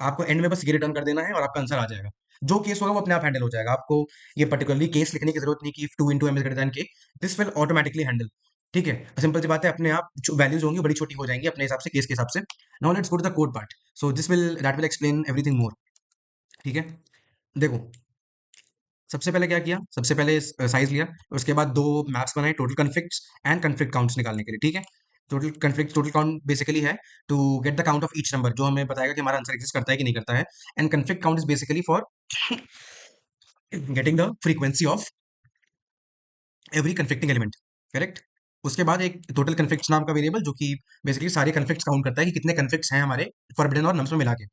आपको एंड में बस ये रिटर्न कर देना है और आपका आंसर आ जाएगा। जो केस होगा वो अपने आप हैंडल हो जाएगा, आपको ये पर्टिकुलरली केस लिखने की जरूरत नहीं कि 2 into m is greater than k, this will automatically handle, ठीक है। सिंपल सी बात है, अपने आप जो वैल्यूज होंगी वो बड़ी छोटी हो जाएंगी अपने हिसाब से, केस के हिसाब से। Now let's go to the code part, so that will explain everything more, ठीक है। देखो, सबसे पहले क्या किया, सबसे पहले साइज लिया, उसके बाद दो मैप्स बनाए total conflicts and conflict counts निकालने के लिए, ठीक है। Total conflict, total count basically है to get the count of each number, जो हमें बताएगा कि हमारा आंसर एग्जिस्ट करता है कि नहीं करता है। And conflict count is basically for getting the frequency of every conflicting element, correct. उसके बाद एक टोटल कन्फ्लिक्ट्स नाम का वेरिएबल जो कि बेसिकली सारे कन्फ्लिक्ट्स काउंट करता है कि कितने कन्फ्लिक्ट्स हैं हमारे फॉरबिडन और नम्स में मिला के।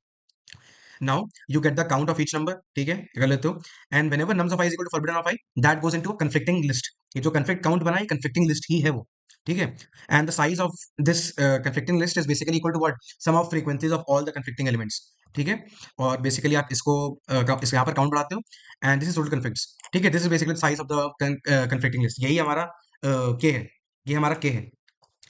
Now you get the count of each number, ठीक है, कर लेते हो। And whenever nums of I is equal to forbidden of I, that goes into a conflicting list. ये जो कन्फ्लिक्ट काउंट बना है कन्फ्लिक्टिंग लिस्ट ही है वो, ठीक है। And the size of this conflicting list is basically equal to what, sum of frequencies of all the conflicting elements, ठीक है। और बेसिकली आप इसको इस यहाँ पर काउंट बढ़ाते हो, and this is total conflicts, ठीक है। This is basically size of the conflicting list, यही हमारा के है, ये हमारा के है।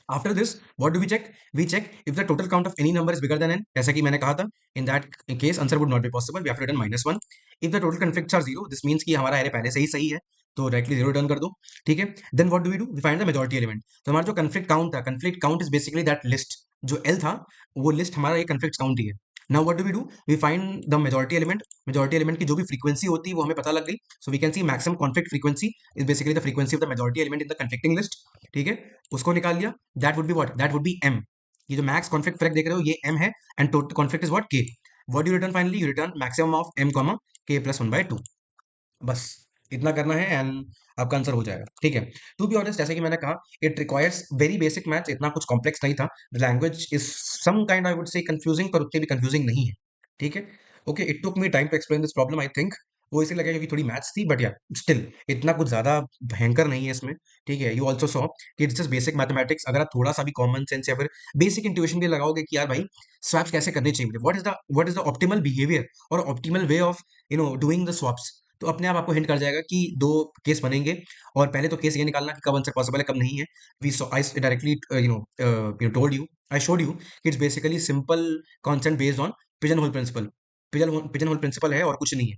After this, what do we check? We check if the total count of any number is bigger than n. जैसा कि मैंने कहा था, in that case answer would not be possible. We have to return -1. If the total conflicts are zero, this means कि हमारा array पहले से ही सही है, तो डायरेक्टली जीरो रिटर्न कर दो, ठीक है। Then what do we do? We find the majority element. तो हमारा जो conflict count था, conflict count is basically that list, जो L था वो लिस्ट हमारा ये conflict count ही है। Now what do we do? We find the majority element. Majority element की जो भी फ्रीक्वेंसी होती है वो हमें पता लग गई, so we can see maximum conflict frequency is basically the frequency of the majority element in the conflicting list, ठीक है। उसको निकाल लिया, that would be what, that would be m। ये जो मैक्स कॉन्फ्लिक्ट फ्रैग देख रहे हो ये m है, and total conflict is what, k। What you return finally? You return maximum of m comma k plus 1/2। बस इतना करना है एंड आपका आंसर हो जाएगा, ठीक है। टू बी ऑनेस्ट, जैसे कि मैंने कहा, it requires very basic maths, इतना कुछ कॉम्प्लेक्स नहीं था। The language is some kind, I would say confusing, पर उतनी भी कंफ्यूजिंग नहीं है, ठीक है। Okay, it took me time to explain this problem, I think वो इसे लगा क्योंकि थोड़ी मैथ्स थी, बट या स्टिल इतना कुछ ज्यादा भयंकर नहीं है इसमें, ठीक है। यू ऑल्सो सॉ कि इट्स जस्ट बेसिक मैथमेटिक्स। अगर आप थोड़ा सा भी कॉमन सेंस या फिर बेसिक इंट्यूशन भी लगाओगे कि यार भाई स्वैप्स कैसे करने चाहिए, what is the optimal behaviour और optimal way of doing the swaps, तो अपने आप आपको हिंट कर जाएगा कि दो केस बनेंगे। और पहले तो केस ये निकालना कि कब आंसर पॉसिबल है कब नहीं है। We so I directly told you, I showed you कि it's basically simple concept based on pigeon whole principle. Pigeon whole principle है और कुछ नहीं है,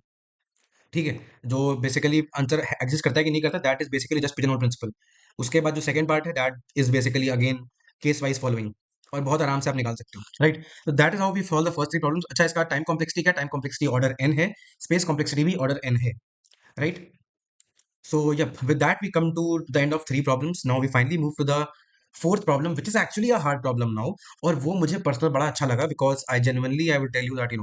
ठीक है। जो बेसिकली आंसर एग्जिस्ट करता है कि नहीं करता, that is basically just pigeon whole principle. उसके बाद जो सेकंड पार्ट है that is basically again case wise following, और बहुत आराम से आप निकाल सकते हो, राइट। तो that is how we solve the first three problems. अच्छा, इसका टाइम कॉम्प्लेक्सिटी क्या? टाइम कॉम्प्लेक्सिटी ऑर्डर n है, स्पेस कॉम्प्लेक्सिटी भी ऑर्डर n है, right? So, yep, with that, we come to the end of three problems. Now, we finally move to the fourth problem, which is actually a hard problem now. और वो मुझे personal बड़ा अच्छा लगा, because I genuinely, I will tell you that,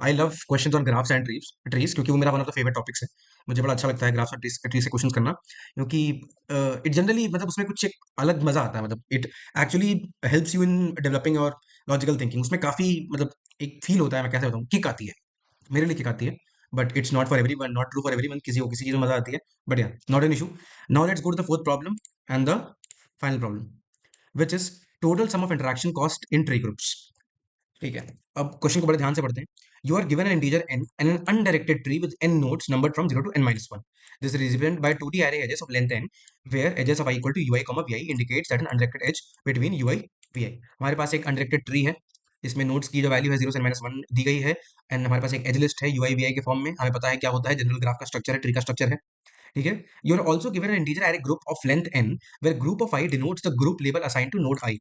I love questions on graphs and trees, क्योंकि वो मेरा one of the favorite topics है। मुझे बड़ा अच्छा लगता है ग्राफ्स और ट्री से क्वेश्चंस करना, क्योंकि इट जनरली मतलब उसमें कुछ एक अलग मजा आता है, मतलब it actually helps you in developing और लॉजिकल थिंकिंग। उसमें काफी मतलब एक फील होता है, मैं कैसे बताऊँ, किक आती है, मेरे लिए किक आती है। But it's not for everyone, not true for everyone, किसी को किसी चीज में मजा आती है, but yeah not an issue. Now let's go to the fourth problem and the final problem, which is total sum of interaction cost in tree groups, ठीक है। अब क्वेश्चन को बड़े ध्यान से पढ़ते हैं। You are given an integer n and an undirected tree with n nodes numbered from 0 to n-1. This is represented by 2D array edges of length n, where edges of I equal to ui, vi indicates that an undirected edge between ui vi। हमारे पास एक undirected tree है, इसमें nodes की जो value है 0 से -1 दी गई है, एंड हमारे पास एक एज लिस्ट है ui vi के फॉर्म में। हमें पता है क्या होता है, जनरल ग्राफ का स्ट्रक्चर है, ट्री का स्ट्रक्चर है, ठीक है। You are also given an integer array group of length n, where group of i denotes the group label assign to node i।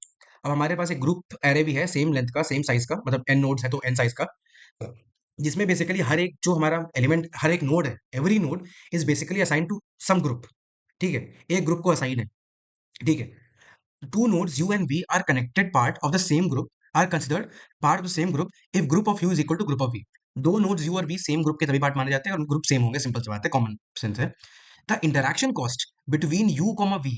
अब हमारे पास एक ग्रुप एरे भी है, सेम लेंथ का, सेम साइज का, मतलब n नोड्स है तो n साइज का, जिसमें बेसिकली हर एक जो हमारा एलिमेंट, हर एक नोड है, every node is basically assign to some group, ठीक है। एक ग्रुप को असाइन है, ठीक है। Two nodes u and v are connected part of the same group, are considered part of the same group if group of u is equal to group of v। दो nodes u और v same group के तभी part माने जाते हैं और group same होंगे, simple सी बात है, कॉमन सेंस है। The interaction cost between u comma v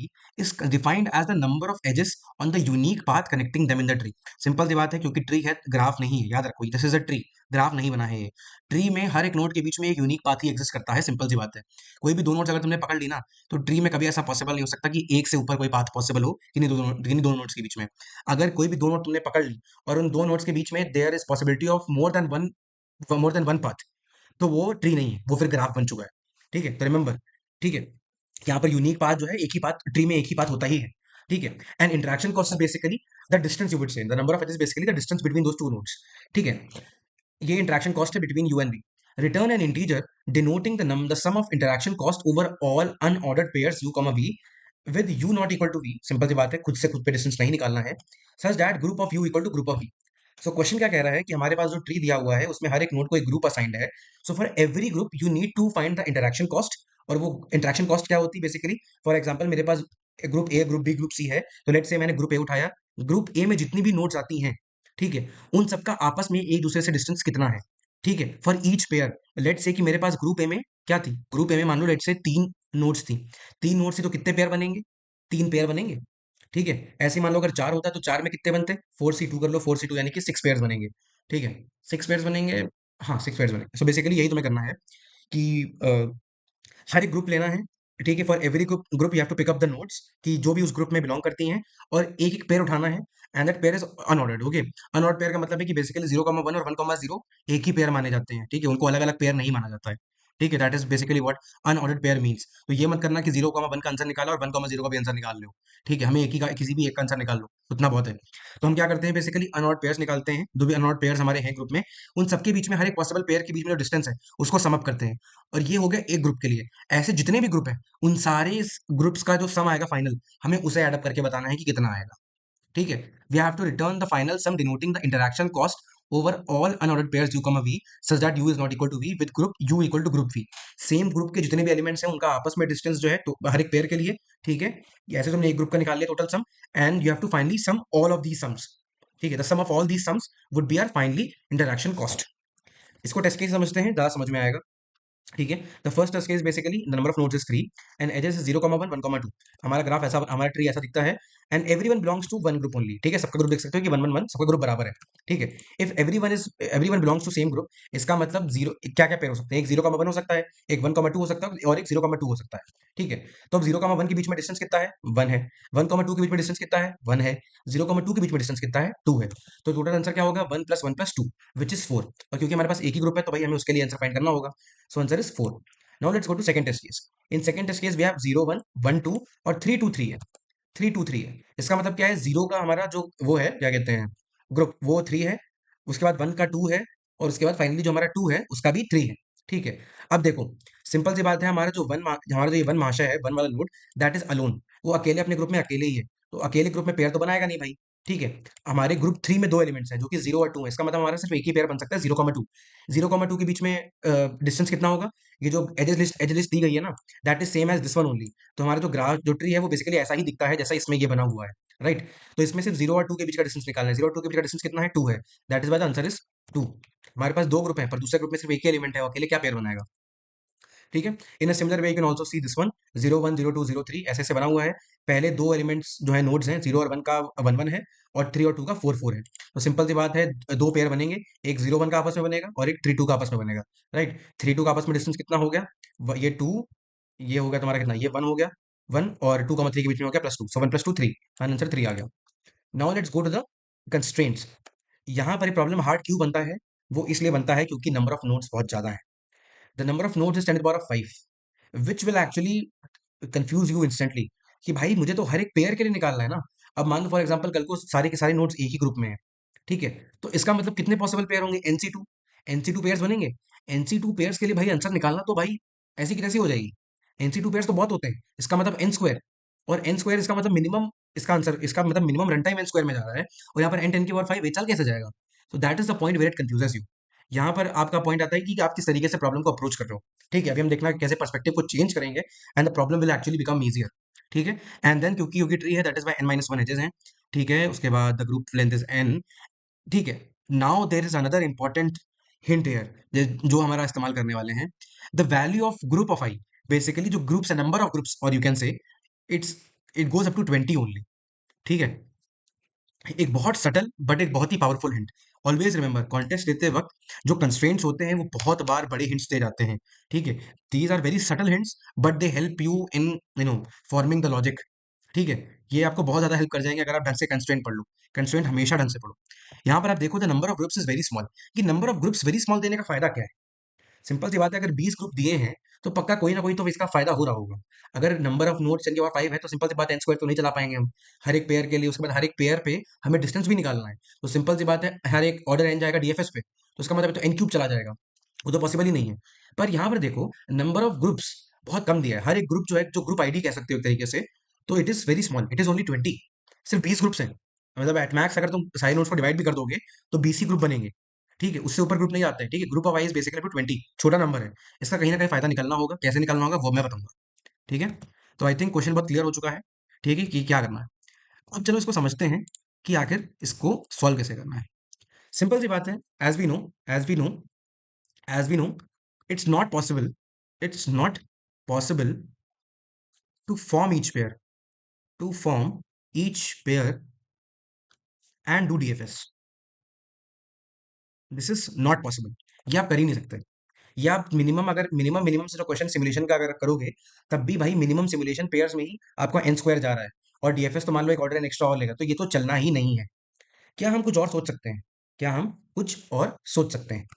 is defined as the number of edges on the unique path connecting them in the tree। Simple सी बात है, क्योंकि ट्री है, ग्राफ नहीं है, याद रखो, this is a tree, graph नहीं बना है ये। ट्री में हर एक नोड के बीच में एक यूनिक पाथ ही एग्जिस्ट करता है, सिंपल सी बात है। कोई भी दो नोड्स अगर तुमने पकड़ ली ना, तो ट्री में कभी ऐसा पॉसिबल नहीं हो सकता कि एक से ऊपर कोई पाथ पॉसिबल हो किन्हीं दो नोड्स के बीच में। अगर कोई भी दो नोड तुमने पकड़ ली और उन दो नोड्स के बीच में there is possibility of more than one path, तो वो ट्री नहीं है, वो फिर ग्राफ बन चुका है, ठीक है। तो रिमेंबर, ठीक है, यहाँ पर यूनिक पाथ जो है, एक ही पाथ, ट्री में एक ही पाथ होता ही है, ठीक है। And interaction cost is basically the distance, you would say the number of edges, basically the distance between those two nodes, ठीक है। ये इंटरेक्शन कॉस्ट है between u and v. Return an integer denoting the sum of interaction cost over all unordered pairs u comma v with u not equal to v, simple सी बात है, खुद से खुद पे डिस्टेंस नहीं निकालना है, such that group of u equal to group of v। So question क्या कह रहा है कि हमारे पास जो ट्री दिया हुआ है उसमें हर एक नोड को एक ग्रुप असाइंड है। So for every group you need to find the interaction cost. और वो इंटरेक्शन कॉस्ट क्या होती है बेसिकली? फॉर एग्जांपल मेरे पास group A, group B, group C है, तो लेट्स से मैंने ग्रुप ए उठाया। ग्रुप ए में जितनी भी नोड्स आती हैं, ठीक है, उन सबका आपस में एक दूसरे से डिस्टेंस कितना है, ठीक है, for each pair. Let's say कि मेरे पास ग्रुप ए में क्या थी, ग्रुप ए में मान लो लेट्स से 3 नोड्स थी। 3 नोड्स थी तो कितने पेयर बनेंगे? 3 पेयर बनेंगे, ठीक है। ऐसे ही मान लो अगर 4 होता तो 4 में कितने बनते? 4c2 कर लो, 4c2 यानी कि 6 पेयर्स बनेंगे, ठीक है। 6 पेयर्स बनेंगे, हाँ 6 पेयर्स बनेंगे। सो बेसिकली यही तुम्हें करना है कि हर एक ग्रुप लेना है, ठीक है। For every group group you have to pick up the nodes कि जो भी उस ग्रुप में बिलोंग करती हैं, और एक एक पेयर उठाना है। And that pair is unordered, okay. Unordered pair का मतलब है कि बेसिकली 0,1 और 1,0 एक ही पेयर माने जाते हैं, ठीक है, उनको अलग अलग पेयर नहीं माना जाता है, ठीक है। That is basically what unordered pair means. तो ये मत करना कि 0,1 का आंसर निकाला और 1,0 का भी आंसर निकाल लो, ठीक है, हमें एक ही का किसी भी एक का आंसर निकाल लो, उतना बहुत है। तो हम क्या करते हैं, बेसिकली अनऑर्ड पेयर्स निकालते हैं, जो भी अनऑर्ड पेयर्स हमारे हैं ग्रुप में, उन सबके बीच में हर एक पॉसिबल पेयर के बीच में जो डिस्टेंस है उसको सम अप करते हैं। और ये हो गया एक ग्रुप के लिए। ऐसे जितने भी ग्रुप हैं, उन सारे ग्रुप्स का जो सम आएगा फाइनल, हमें उसे ऐड अप करके बताना है कि कितना आएगा, ठीक है। We have to return the final sum denoting the interaction cost over all unordered pairs u, v such that u is not equal to v with group u equal to group v। Same group के जितने भी elements हैं उनका आपस में distance जो है तो हर एक पेयर के लिए, ठीक है। ऐसे तुमने एक ग्रुप का निकाल लिया total sum, and you have to finally sum all of these sums, ठीक है। The sum of all these sums would be our finally interaction cost. इसको टेस्ट केस समझते हैं, ज़्यादा समझ में आएगा, ठीक है। The first test case basically the number of nodes is 3 and edges is 0,1 1,2। हमारा ग्राफ ऐसा, हमारा ट्री ऐसा दिखता है। And everyone belongs to one group only, ठीक है। सबका ग्रुप देख सकते हो कि 1 1 1 सबका ग्रुप बराबर है, ठीक है। If everyone belongs to same group, इसका मतलब जीरो क्या क्या पेयर हो सकते हैं? एक 0,1 हो सकता है, एक 1,2 हो सकता है, और एक 0,2 हो सकता है, ठीक है। तो अब 0,1 के बीच में डिस्टेंस कितना है? 1 है। 1,2 के बीच में डिस्टेंस कितना है? 1 है। 0,2 के बीच में डिस्टेंस कितना है? 2 है। तो टोटल आंसर क्या होगा? 1 + 1 + 2 विच इज 4। और क्योंकि हमारे पास एक ही ग्रुप है तो भाई हमें उसके लिए आंसर फाइंड करना होगा। So answer is 4। Now let's go to second test case. In second test case we have 0 1 1 2 और 3 2 3 है। 3 2 3 है। इसका मतलब क्या है? जीरो का हमारा जो वो है, क्या कहते हैं, ग्रुप, वो 3 है। उसके बाद 1 का 2 है, और उसके बाद फाइनली जो हमारा 2 है उसका भी 3 है, ठीक है। अब देखो, सिंपल सी बात है, हमारा जो हमारा जो ये वन महाशय है, वन वाला नोड, दैट इज अलोन। वो अकेले अपने ग्रुप में अकेले ही है। तो अकेले ग्रुप में पेयर तो बनाएगा नहीं भाई, ठीक है। हमारे ग्रुप 3 में दो एलिमेंट्स हैं जो कि 0 और 2 है। इसका मतलब हमारा सिर्फ एक ही पेयर बन सकता है, 0,2। 0,2 के बीच में डिस्टेंस कितना होगा? ये जो एज लिस्ट दी गई है ना, that is same as this one only. तो हमारा जो ग्राफ, जो ट्री है, वो बेसिकली ऐसा ही दिखता है जैसा इसमें ये बना हुआ है, राइट। तो इसमें सिर्फ 0 और 2 के बीच का डिस्टेंस निकालना है। 0 और 2 के बीच का डिस्टेंस कितना है? 2 है। That is why the answer is 2। हमारे पास दो ग्रुप है, पर दूसरे ग्रुप में सिर्फ एक ही एलिमेंट है, वो अकेले क्या पेयर बनाएगा, ठीक है। In a similar way you can also see this one, 0 1 0 2 0 3 ऐसे ऐसे बना हुआ है। पहले दो एलिमेंट्स जो है नोड्स हैं, 0 और 1 का 1 1 है, और 3 और 2 का 4 4 है। तो सिंपल सी बात है, दो पेयर बनेंगे, एक 0 1 का आपस में बनेगा और एक 3 2 का आपस में बनेगा, राइट। 3 2 का आपस में डिस्टेंस कितना हो गया? ये 2, ये हो गया तुम्हारा कितना, ये 1 हो गया, 1 और 2,3 के बीच में हो गया +2, सो 1 + 2 3, आंसर 3 आ गया। Now let's go to the constraints. यहाँ पर प्रॉब्लम हार्ड क्यों बनता है? वो इसलिए बनता है क्योंकि नंबर ऑफ नोड्स बहुत ज्यादा है। The number of nodes is 10⁵, which will actually confuse you instantly कि भाई मुझे तो हर एक पेयर के लिए निकालना है ना। अब मान लो फॉर एग्जांपल कल को सारे के सारे नोड्स एक ही ग्रुप में है, ठीक है। तो इसका मतलब कितने पॉसिबल पेयर होंगे? एनसी टू पेयर्स बनेंगे। एनसी टू पेयर्स के लिए भाई आंसर निकालना तो भाई ऐसी की तैसी हो जाएगी। एनसी टू पेयर्स तो बहुत होते हैं, इसका मतलब एन स्क्वायर, और एन स्क्वायर इसका मतलब मिनिमम, इसका आंसर, इसका मतलब minimum run time N square में जा रहा है, और यहाँ पर एन 10⁵ ये चल कैसे जाएगा? तो that is the point where it confuses you. यहाँ पर आपका पॉइंट आता है कि आप किस तरीके से प्रॉब्लम को अप्रोच कर रहे हो, ठीक है। अभी हम देखना है कैसे पर्सपेक्टिव को चेंज करेंगे, and the problem will actually become easier, ठीक है। एंड देन क्योंकि योगी ट्री है, that is by n-1 edges हैं, ठीक है। उसके बाद the group length is n, ठीक है। Now there is another important hint here जो हमारा इस्तेमाल करने वाले हैं। The value of group of I, basically जो ग्रुप्स है, नंबर ऑफ ग्रुप्स, और you can say it's it goes up to 20 only, ठीक है। एक बहुत सटल बट एक बहुत ही powerful hint. Always remember, contest देते वक्त जो कंस्ट्रेंट्स होते हैं वो बहुत बार बड़े हिंट्स दे जाते हैं, ठीक है। These are very subtle hints but they help you in forming the logic, ठीक है। ये आपको बहुत ज्यादा हेल्प कर जाएंगे अगर आप ढंग से कंस्ट्रेंट पढ़ लो। कंस्ट्रेंट हमेशा ढंग से पढ़ो। यहाँ पर आप देखो the number of groups is very small, कि number of groups very small देने का फायदा क्या है? सिंपल सी बात है, अगर 20 ग्रुप दिए हैं तो पक्का कोई ना कोई तो इसका फायदा हो रहा होगा। अगर नंबर ऑफ नोड्स इनके पास 5 है तो सिंपल सी बात है, एन स्क्वायर तो नहीं चला पाएंगे हम हर एक पेयर के लिए। उसके बाद हर एक पेयर पे हमें डिस्टेंस भी निकालना है, तो सिंपल सी बात है, हर एक ऑर्डर एन जाएगा डीएफएस पे, तो उसका मतलब तो एन क्यूब चला जाएगा, वो तो पॉसिबल ही नहीं है। पर यहाँ पर देखो, नंबर ऑफ ग्रुप्स बहुत कम दिया है। हर एक ग्रुप जो है, जो ग्रुप आईडी कह सकते हो एक तरीके से, तो it is very small, it is only 20। सिर्फ 20 ग्रुप्स हैं, मतलब एट मैक्स अगर तुम सारे नोड्स को डिवाइड भी कर दोगे तो बीसी ग्रुप बनेंगे, ठीक है, उससे ऊपर ग्रुप नहीं आता है, ठीक है। Group of I is basically 20, छोटा नंबर है। इसका कहीं ना कहीं फायदा निकलना होगा, कैसे निकलना होगा वो मैं बताऊंगा, ठीक है। तो आई थिंक क्वेश्चन बहुत क्लियर हो चुका है, ठीक है, कि क्या करना है। अब चलो इसको समझते हैं कि आखिर इसको सॉल्व कैसे करना है। सिंपल सी बात है, as we know, as we know, as we know, it's not possible, it's not possible to form each pair, to form each pair and do DFS. This is not possible, ये आप कर ही नहीं सकते। ये आप मिनिमम, अगर minimum minimum से जो क्वेश्चन सिमुलेशन का अगर करोगे, तब भी भाई मिनिमम सिमुलेशन पेयर्स में ही आपका एन स्क्वायर जा रहा है, और डीएफएस तो मान लो एक ऑर्डर एन एक्स्ट्रा और लेगा, तो ये तो चलना ही नहीं है। क्या हम कुछ और सोच सकते हैं? क्या हम कुछ और सोच सकते हैं?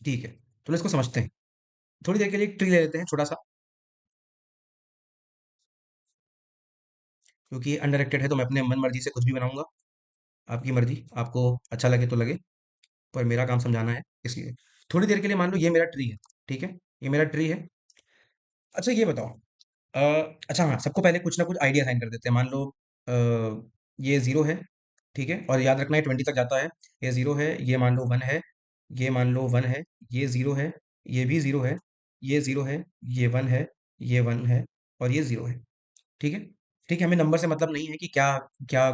ठीक है, तो इसको समझते हैं। थोड़ी देर के लिए एक ट्री ले लेते हैं छोटा सा, क्योंकि ये अंडर है, तो मैं अपने मन मर्जी से कुछ भी बनाऊंगा। आपकी मर्जी, आपको अच्छा लगे तो लगे, पर मेरा काम समझाना है, इसलिए थोड़ी देर के लिए मान लो ये मेरा ट्री है, ठीक है, ये मेरा ट्री है। अच्छा ये बताओ, अ, अच्छा हाँ, सबको पहले कुछ ना कुछ आइडिया साइन कर देते हैं। मान लो ये जीरो है, ठीक है, और याद रखना है 20 तक जाता है। ये जीरो है, ये मान लो वन है, ये मान लो वन है, ये जीरो है, ये भी जीरो है, ये जीरो है, ये वन है, ये वन है, और ये जीरो है, ठीक है। ठीक है, हमें नंबर से मतलब नहीं है कि क्या क्या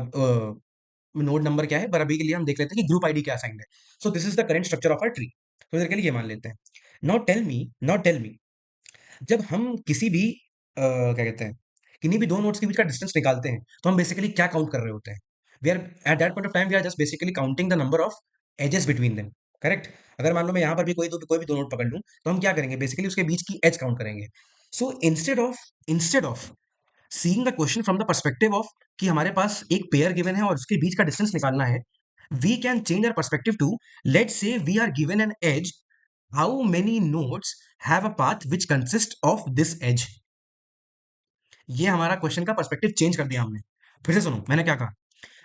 नोड नंबर क्या है, पर अभी के लिए हम देख लेते हैं कि ग्रुप आईडी क्या साइन है। So this is the current structure of our tree. तो इधर के लिए ये मान लेते हैं। नाउ टेल मी, जब हम किसी भी क्या कहते हैं, किन्हीं भी दो नोड्स के बीच का डिस्टेंस निकालते हैं, तो हम बेसिकली क्या काउंट कर रहे होते हैं? We are at that point of time we are just basically counting the number of edges between them, correct. अगर मान लो मैं यहाँ पर भी कोई भी दो नोड पकड़ लूँ, तो हम क्या करेंगे, बेसिकली उसके बीच की एज काउंट करेंगे। So instead of seeing the question from the perspective of कि हमारे पास एक पेयर गिवन है और उसके बीच का डिस्टेंस निकालना है, we can change our perspective to, let's say we are given an edge, how many nodes have a path which consist of this edge. ये हमारा क्वेश्चन का पर्सपेक्टिव चेंज कर दिया हमने। फिर से सुनो मैंने क्या कहा।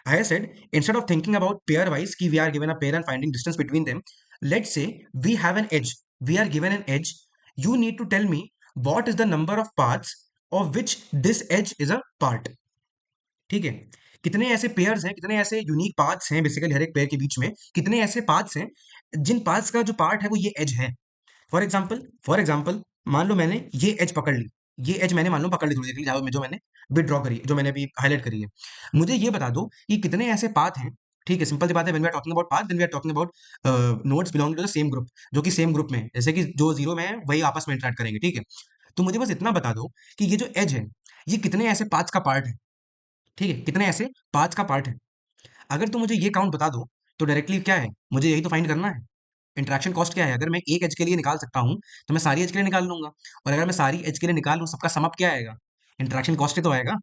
I said, instead of thinking about pairwise कि we are given a pair and finding distance between them, let's say we have an edge, we are given an edge, you need to tell me what is the number of parts of which this edge is a part, ठीक है। कितने ऐसे pairs हैं, कितने ऐसे unique paths हैं, basically हर एक पेयर के बीच में कितने ऐसे पाथ्स हैं जिन पाथ्स का जो पार्ट है वो ये एज है। फॉर एग्जाम्पल मान लो मैंने ये एज पकड़ ली, ये एज मैंने मान लो पकड़ ली थोड़ी देर के लिए, जो मैंने विदड्रॉ करी, जो मैंने अभी हाईलाइट करी है। मुझे ये बता दो कि कितने ऐसे पाथ हैं, ठीक है, सिंपल सी बात है, when we are talking about path, then we are talking about nodes belonging to the same group, जो कि सेम ग्रुप में है, जैसे कि जो जीरो में है वही आपस में इंटरेक्ट करेंगे, ठीक है। तो मुझे बस इतना बता दो कि ये जो एज है, ये कितने ऐसे पाथ्स का पार्ट है, ठीक है, कितने ऐसे पाथ्स का पार्ट है। अगर तुम मुझे ये काउंट बता दो, तो डायरेक्टली क्या है, मुझे यही तो फाइंड करना है। इंटरेक्शन कॉस्ट क्या है? अगर मैं एक एज के लिए निकाल सकता हूँ, तो मैं सारी एज के लिए निकाल लूंगा, और अगर मैं सारी एज के लिए निकाल लूँ, सबका सम अप क्या आएगा? इंटरेक्शन कॉस्ट ही तो आएगा,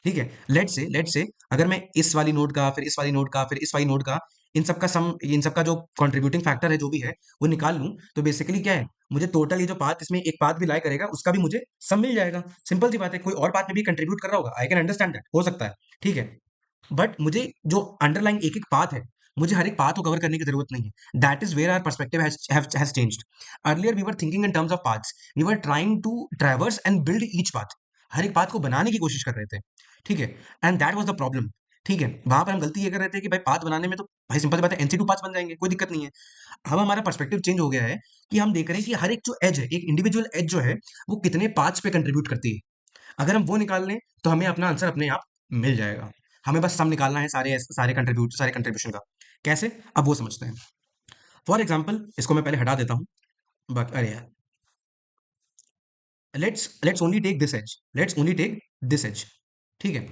ठीक है। लेट से अगर मैं इस वाली नोड का, फिर इस वाली नोड का, फिर इस वाली नोड का, इन सबका जो कंट्रीब्यूटिंग फैक्टर है जो भी है, वो निकाल लूं, तो बेसिकली क्या है, मुझे टोटल ये जो पाथ, इसमें एक पाथ भी लाई करेगा, उसका भी मुझे सम मिल जाएगा। सिंपल सी बात है, कोई और पाथ में भी कंट्रीब्यूट कर रहा होगा, आई कैन अंडरस्टैंड दैट, हो सकता है, ठीक है। बट मुझे जो अंडरलाइन एक एक पाथ है, मुझे हर एक पाथ को कवर करने की जरूरत नहीं है। That is where our perspective has changed. Earlier we were thinking in terms of paths, we were trying to traverse and build each path, हर एक पाथ को बनाने की कोशिश कर रहे थे, ठीक है। And that was the problem, ठीक है। वहां पर हम गलती ये कर रहे थे कि भाई पाथ बनाने में तो भाई सिंपल सी बात है, एनसी टू पाथ बन जाएंगे, कोई दिक्कत नहीं है। अब हमारा पर्सपेक्टिव चेंज हो गया है, कि हम देख रहे हैं कि हर एक जो एज है, एक इंडिविजुअल एज जो है, वो कितने पाथ्स पे कंट्रीब्यूट करती है। अगर हम वो निकाल लें, तो हमें अपना आंसर अपने आप मिल जाएगा। हमें बस सम निकालना है सारे कंट्रीब्यूशन का। कैसे? अब वो समझते हैं। फॉर एग्जाम्पल, इसको मैं पहले हटा देता हूँ। बट अरे यार, let's only take this edge, let's only take this edge, ठीक है।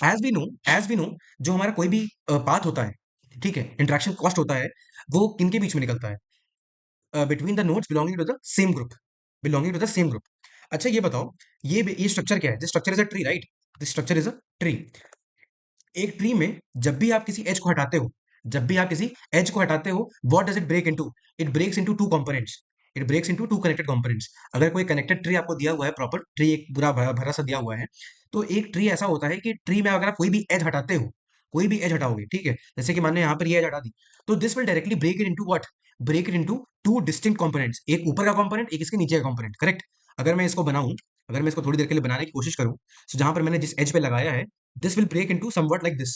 एज वी नो, जो हमारा कोई भी पाथ होता है, ठीक है, इंटरेक्शन कॉस्ट होता है, वो किनके बीच में निकलता है? Between the nodes belonging to the same group, belonging to the same group. अच्छा ये बताओ, ये स्ट्रक्चर क्या है? This structure is a tree, right? This structure is a tree. एक ट्री में जब भी आप किसी एज को हटाते हो, जब भी आप किसी एज को हटाते हो, what does it break into? It breaks into two components, it breaks into two connected components. अगर कोई कनेक्टेड ट्री आपको दिया हुआ है, प्रॉपर ट्री एक पूरा भरा भरा सा दिया हुआ है, तो एक ट्री ऐसा होता है कि ट्री में अगर आप कोई भी एज हटाते हो, कोई भी एज हटाओगे, ठीक है, जैसे कि मैंने यहाँ पर ये एज हटा दी, तो this will directly break it into what? Break it into two distinct components, एक ऊपर का कंपोनेंट, एक इसके नीचे का कंपोनेंट, करेक्ट। अगर मैं इसको बनाऊं, अगर मैं इसको थोड़ी देर के लिए बनाने की कोशिश करूं, तो जहां पर मैंने जिस एज पे लगाया है, this will break into something like this,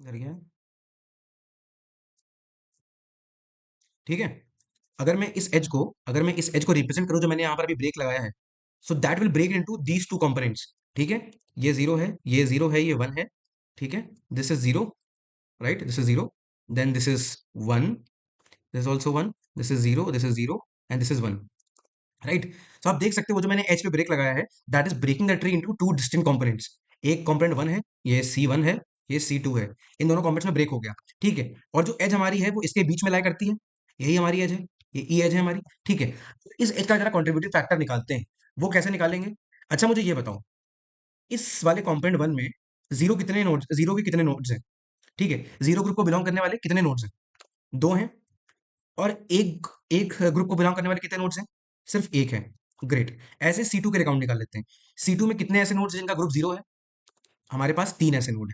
इधर गया। ठीक है। अगर मैं इस एज को रिप्रेजेंट करूं जो मैंने यहाँ पर अभी ब्रेक लगाया है, so that will break into these two components. ठीक है। ये जीरो है, ये जीरो है, ये वन है। ठीक है। This is zero, right, this is zero, then this is one, this is also one, this is zero, this is zero, and this is one, right. तो आप देख सकते हो वो जो मैंने एच पे ब्रेक लगाया है, that is breaking the tree into two distinct components. एक कंपोनेंट वन है, ये सी वन है, ये सी टू है। इन दोनों कंपोनेंट्स में ब्रेक हो गया। ठीक है। और जो एज हमारी है वो इसके बीच में लाई करती है, यही हमारी एज है, ये ई एज है हमारी। ठीक है। तो इस एज का जरा कॉन्ट्रीब्यूटिव फैक्टर निकालते हैं। वो कैसे निकालेंगे? अच्छा मुझे ये बताओ, इस वाले कंपोनेंट वन में जीरो के कितने नोड्स हैं? ठीक है। जीरो ग्रुप को बिलोंग करने वाले कितने नोड्स हैं? दो हैं। और एक एक ग्रुप को बिलोंग करने वाले कितने नोड्स हैं? सिर्फ एक है। ग्रेट। ऐसे सी टू के अकाउंट निकाल लेते हैं। सी टू में कितने ऐसे नोड्स हैं जिनका ग्रुप जीरो है? हमारे पास तीन ऐसे नोड है।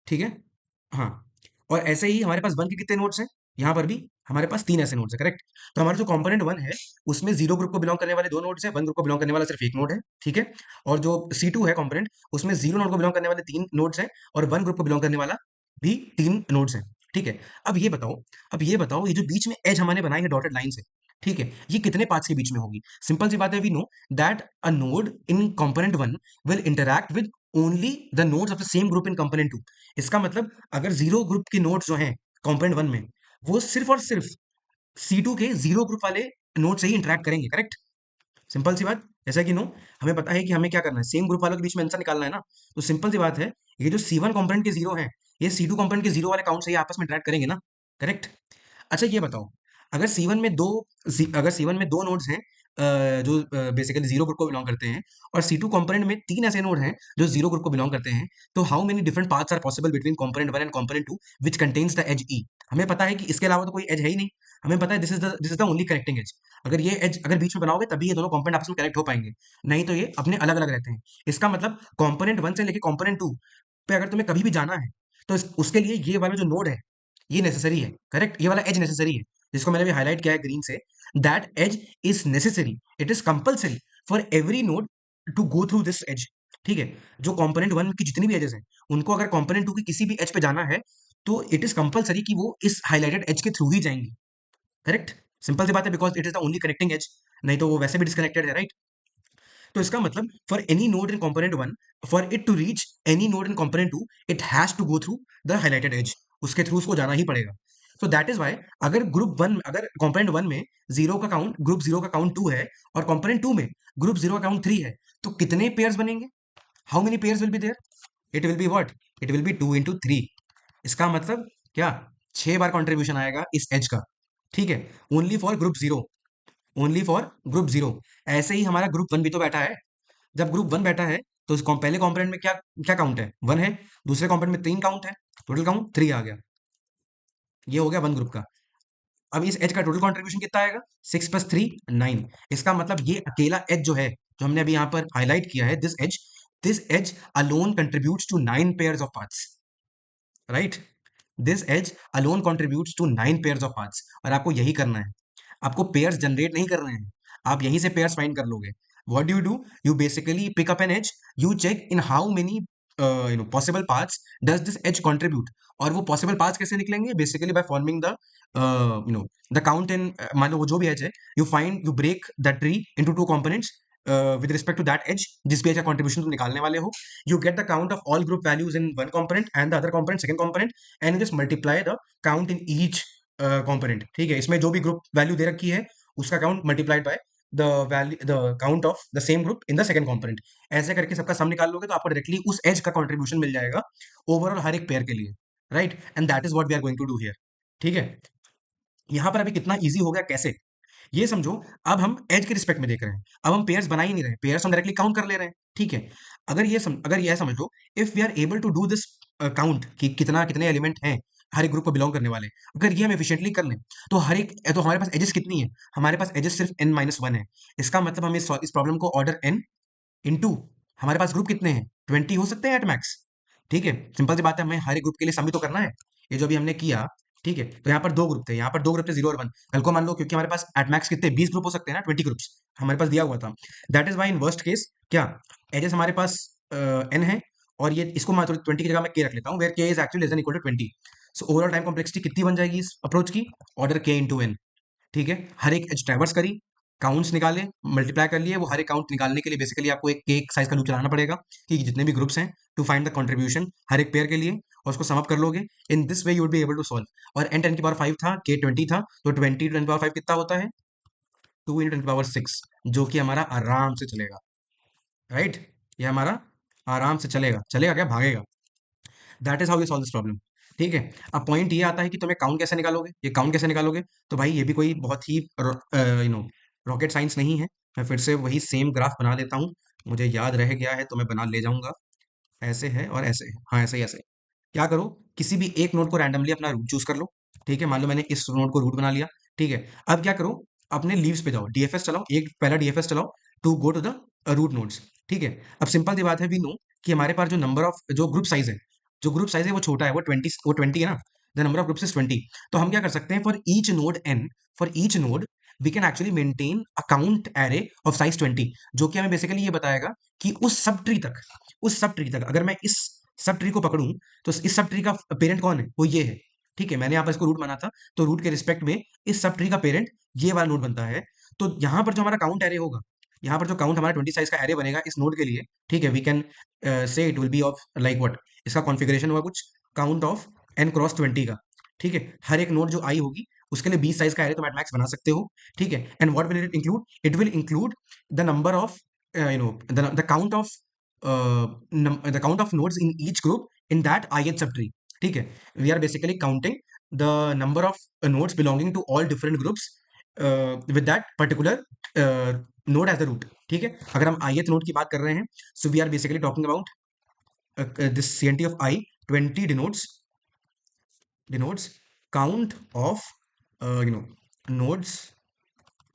ठीक है। हाँ। और ऐसे ही हमारे पास वन के कितने नोड्स हैं? यहाँ पर भी हमारे पास तीन ऐसे नोड्स है, करेक्ट। तो हमारा जो कंपोनेंट वन है उसमें जीरो ग्रुप को बिलोंग करने वाले दो नोड्स है, वन ग्रुप को बिलोंग करने वाला सिर्फ एक नोड है। ठीक है। और जो सी टू है कंपोनेंट, उसमें जीरो नोड को बिलोंग करने वाले तीन नोड्स है, और वन ग्रुप को बिलोंग करने वाला भी तीन नोड्स है। ठीक है। अब ये बताओ, ये जो बीच में एज हमने बनाई है डॉटेड लाइन से, ठीक है, ये कितने पाथ्स के बीच में होगी? सिंपल सी बात है, we know that a node in component one will interact with only the nodes of the same group in component two. इसका मतलब अगर जीरो ग्रुप के नोड्स जो हैं कंपोनेंट वन में, वो सिर्फ और सिर्फ सी टू के जीरो ग्रुप वाले नोड से ही इंटरैक्ट करेंगे, करेक्ट। सिंपल सी बात, जैसा कि नो, हमें पता है कि हमें क्या करना है, सेम ग्रुप वालों के बीच में आंसर निकालना है ना। तो सिंपल सी बात है, ये जो सी वन कंपोनेंट के जीरो है, ये सी टू कंपोनेंट के जीरो वाले काउंट से ही आपस में इंटरैक्ट करेंगे ना, करेक्ट। अच्छा ये बताओ, अगर सी वन में दो नोड्स हैं, जो बेसिकली जीरो ग्रुप को बिलोंग करते हैं, और सी टू कंपोनेंट में तीन ऐसे नोड हैं जो जीरो ग्रुप को बिलोंग करते हैं, तो how many different paths are possible between component one and component two which contains the edge e? हमें पता है कि इसके अलावा तो कोई एज है ही नहीं। हमें पता है this is the only connecting edge. अगर ये एज अगर बीच में बनाओगे तभी ये दोनों कंपोनेंट आपस में कनेक्ट हो पाएंगे, नहीं तो ये अपने अलग अलग रहते हैं। इसका मतलब कंपोनेंट वन से लेके कंपोनेंट टू पे अगर तुम्हें कभी भी जाना है, तो उसके लिए ये वाला जो नोड है, ये नेसेसरी है, करेक्ट, ये वाला एज नेसेसरी है, जिसको मैंने भी हाईलाइट किया है ग्रीन से। That edge is necessary, it is compulsory for every node to go through this edge. ठीक है। जो कंपोनेंट वन की जितनी भी एजेस हैं, उनको अगर कंपोनेंट टू की किसी भी एज पे जाना है, तो इट इज कंपल्सरी कि वो इस हाईलाइटेड एज के थ्रू ही जाएंगी, करेक्ट। सिंपल सी बात है, because it is the only connecting edge, नहीं तो वो वैसे भी डिस्कनेक्टेड है, राइट। तो इसका मतलब for any node in component one, for it to reach any node in component two, it has to go through the highlighted edge, उसके थ्रू उसको जाना ही पड़ेगा। तो दैट इज वाई, अगर कंपोनेंट वन में ग्रुप जीरो का count two है, और कंपोनेंट टू में ग्रुप जीरो का काउंट थ्री है, तो कितने पेयर्स बनेंगे? How many pairs will be there? It will be what? It will B two into three. इसका मतलब क्या? छह बार कॉन्ट्रीब्यूशन आएगा इस एज का। ठीक है। Only for group zero, only for group zero. ऐसे ही हमारा ग्रुप वन भी तो बैठा है। जब ग्रुप वन बैठा है, तो पहले कंपोनेंट में क्या क्या काउंट है? वन है। दूसरे कंपोनेंट में तीन काउंट है, टोटल काउंट थ्री आ गया। ये हो गया वन ग्रुप का। अब इस एच का टोटल कंट्रीब्यूशन कितना आएगा? Six plus three, nine. इसका मतलब ये अकेला एच जो है, जो हमने अभी यहाँ पर हाईलाइट किया है, this edge alone contributes to nine pairs of parts, right. This edge alone contributes to nine pairs of parts. और आपको यही करना है, आपको पेयर्स जनरेट नहीं करने हैं, आप यहीं से पेयर्स फाइंड कर लोगे। What do? You basically pick up an edge, you check in how many possible paths does this edge contribute. और वो पॉसिबल पाथ्स कैसे निकलेंगे? Basically by forming the the count in, मान लो वो जो भी एज है, you break the tree into two components with respect to that edge, जिस भी एज का कंट्रीब्यूशन तुम निकालने वाले हो। You get the count of all group values in one component and the other component second component, and you just multiply the count in each component. ठीक है। इसमें जो भी ग्रुप वैल्यू दे रखी है, उसका count multiplied by the count of the same group in the second component. ऐसे करके सबका सम निकाल लोगे, तो आपको डायरेक्टली उस एज का कंट्रीब्यूशन मिल जाएगा ओवरऑल हर एक पेयर के लिए, right. And that is what we are going to do here. ठीक है। यहां पर अभी कितना इजी हो गया, कैसे? ये समझो, अब हम एज के रिस्पेक्ट में देख रहे हैं। अब हम पेयर्स बना ही नहीं रहे, पेयर्स हम डायरेक्टली काउंट कर ले रहे हैं। ठीक है। अगर ये समझ लो, if we are able to do this count, कि कितना कितने एलिमेंट हैं हर एक ग्रुप को बिलोंग करने वाले, अगर ये हम एफिशिएंटली कर लें, तो हमारे पास एजेस कितनी है? हमारे पास एजेस सिर्फ n माइनस वन है। इसका मतलब हम इस प्रॉब्लम को ऑर्डर n इंटू, हमारे पास ग्रुप कितने हैं? 20 हो सकते हैं एट मैक्स। ठीक है। सिंपल सी बात है, हमें हर एक ग्रुप के लिए सम भी तो करना है। ये जो अभी हमने किया, ठीक है, तो यहाँ पर दो ग्रुप थे जीरो और वन। कल को मान लो, क्योंकि हमारे पास एट मैक्स कितने 20 ग्रुप हो सकते हैं ना, 20 ग्रुप्स हमारे पास दिया हुआ था। That is why in worst case क्या, एजेस हमारे पास एन है, और ये इसको मैं 20 की जगह मैं के रख लेता हूँ, where K is actually less than equal to 20। So overall time complexity कितनी बन जाएगी इस अप्रोच की? ऑर्डर के इंटू एन। ठीक है, हर एक एज ट्रैवर्स करी, काउंट्स निकाले, मल्टीप्लाई कर लिए, वो हर एक काउंट निकालने के लिए बेसिकली आपको एक साइज का लूप चलाना पड़ेगा कि जितने भी ग्रुप्स हैं, टू फाइंड द कंट्रीब्यूशन हर एक पेयर के लिए, और उसको सम अप कर लोगे। In this way you would be able to solve. और एन 10 की पावर 5 था, के 20 था, तो 20 × 10 की पावर 5 कितना होता है? 2 × 10 की पावर 6, जो कि हमारा आराम से चलेगा, राइट? ये हमारा आराम से चलेगा, चलेगा क्या, भागेगा? That is how you solve this problem. ठीक है, अब पॉइंट ये आता है कि तुम्हें काउंट कैसे निकालोगे, ये काउंट कैसे निकालोगे? तो भाई ये भी कोई बहुत ही रॉकेट साइंस नहीं है। मैं फिर से वही सेम ग्राफ बना देता हूँ, मुझे याद रह गया है तो मैं बना ले जाऊंगा। ऐसे है और ऐसे है, हाँ ऐसे ही ऐसे। क्या करो, किसी भी एक नोड को रैंडमली अपना रूट चूज कर लो। ठीक है, मान लो मैंने इस नोड को रूट बना लिया। ठीक है, अब क्या करो, अपने लीव्स पे जाओ, डीएफएस चलाओ, एक पहला डीएफएस चलाओ to go to the root nodes. ठीक है, अब सिंपल सी बात है, वी नो कि हमारे पास जो नंबर ऑफ जो ग्रुप साइज है, जो ग्रुप साइज है वो छोटा है, वो ट्वेंटी है ना। The number of groups is 20। तो हम क्या कर सकते हैं, for each node N, for each node we can actually maintain a count array of size 20, जो कि हमें बेसिकली ये बताएगा कि उस सब ट्री तक अगर मैं इस सब ट्री को पकड़ूं, तो इस सब ट्री का पेरेंट कौन है, वो ये है। ठीक है, मैंने यहाँ पर इसको रूट माना था, तो रूट के रिस्पेक्ट में इस सब ट्री का पेरेंट ये वाला नोड बनता है। तो यहाँ पर जो हमारा काउंट एरे होगा, यहाँ पर जो काउंट हमारा 20 साइज का एरे बनेगा इस नोड के लिए, ठीक है, we can say it will be of like what, इसका कॉन्फ़िगरेशन होगा कुछ काउंट ऑफ n×20 का। ठीक है, हर एक नोड जो आई होगी उसके लिए 20 साइज का एरे तो मैथमैक्स बना सकते हो। ठीक है, and what will it include? It will include the number of the count of the count of nodes in each group in that ith subtree. ठीक है, we are basically counting the number of nodes belonging to all different groups with that particular uh, node as the root. ठीक है, अगर हम ith node की बात कर रहे हैं, so we are basically talking about this CNT of I 20 denotes count of nodes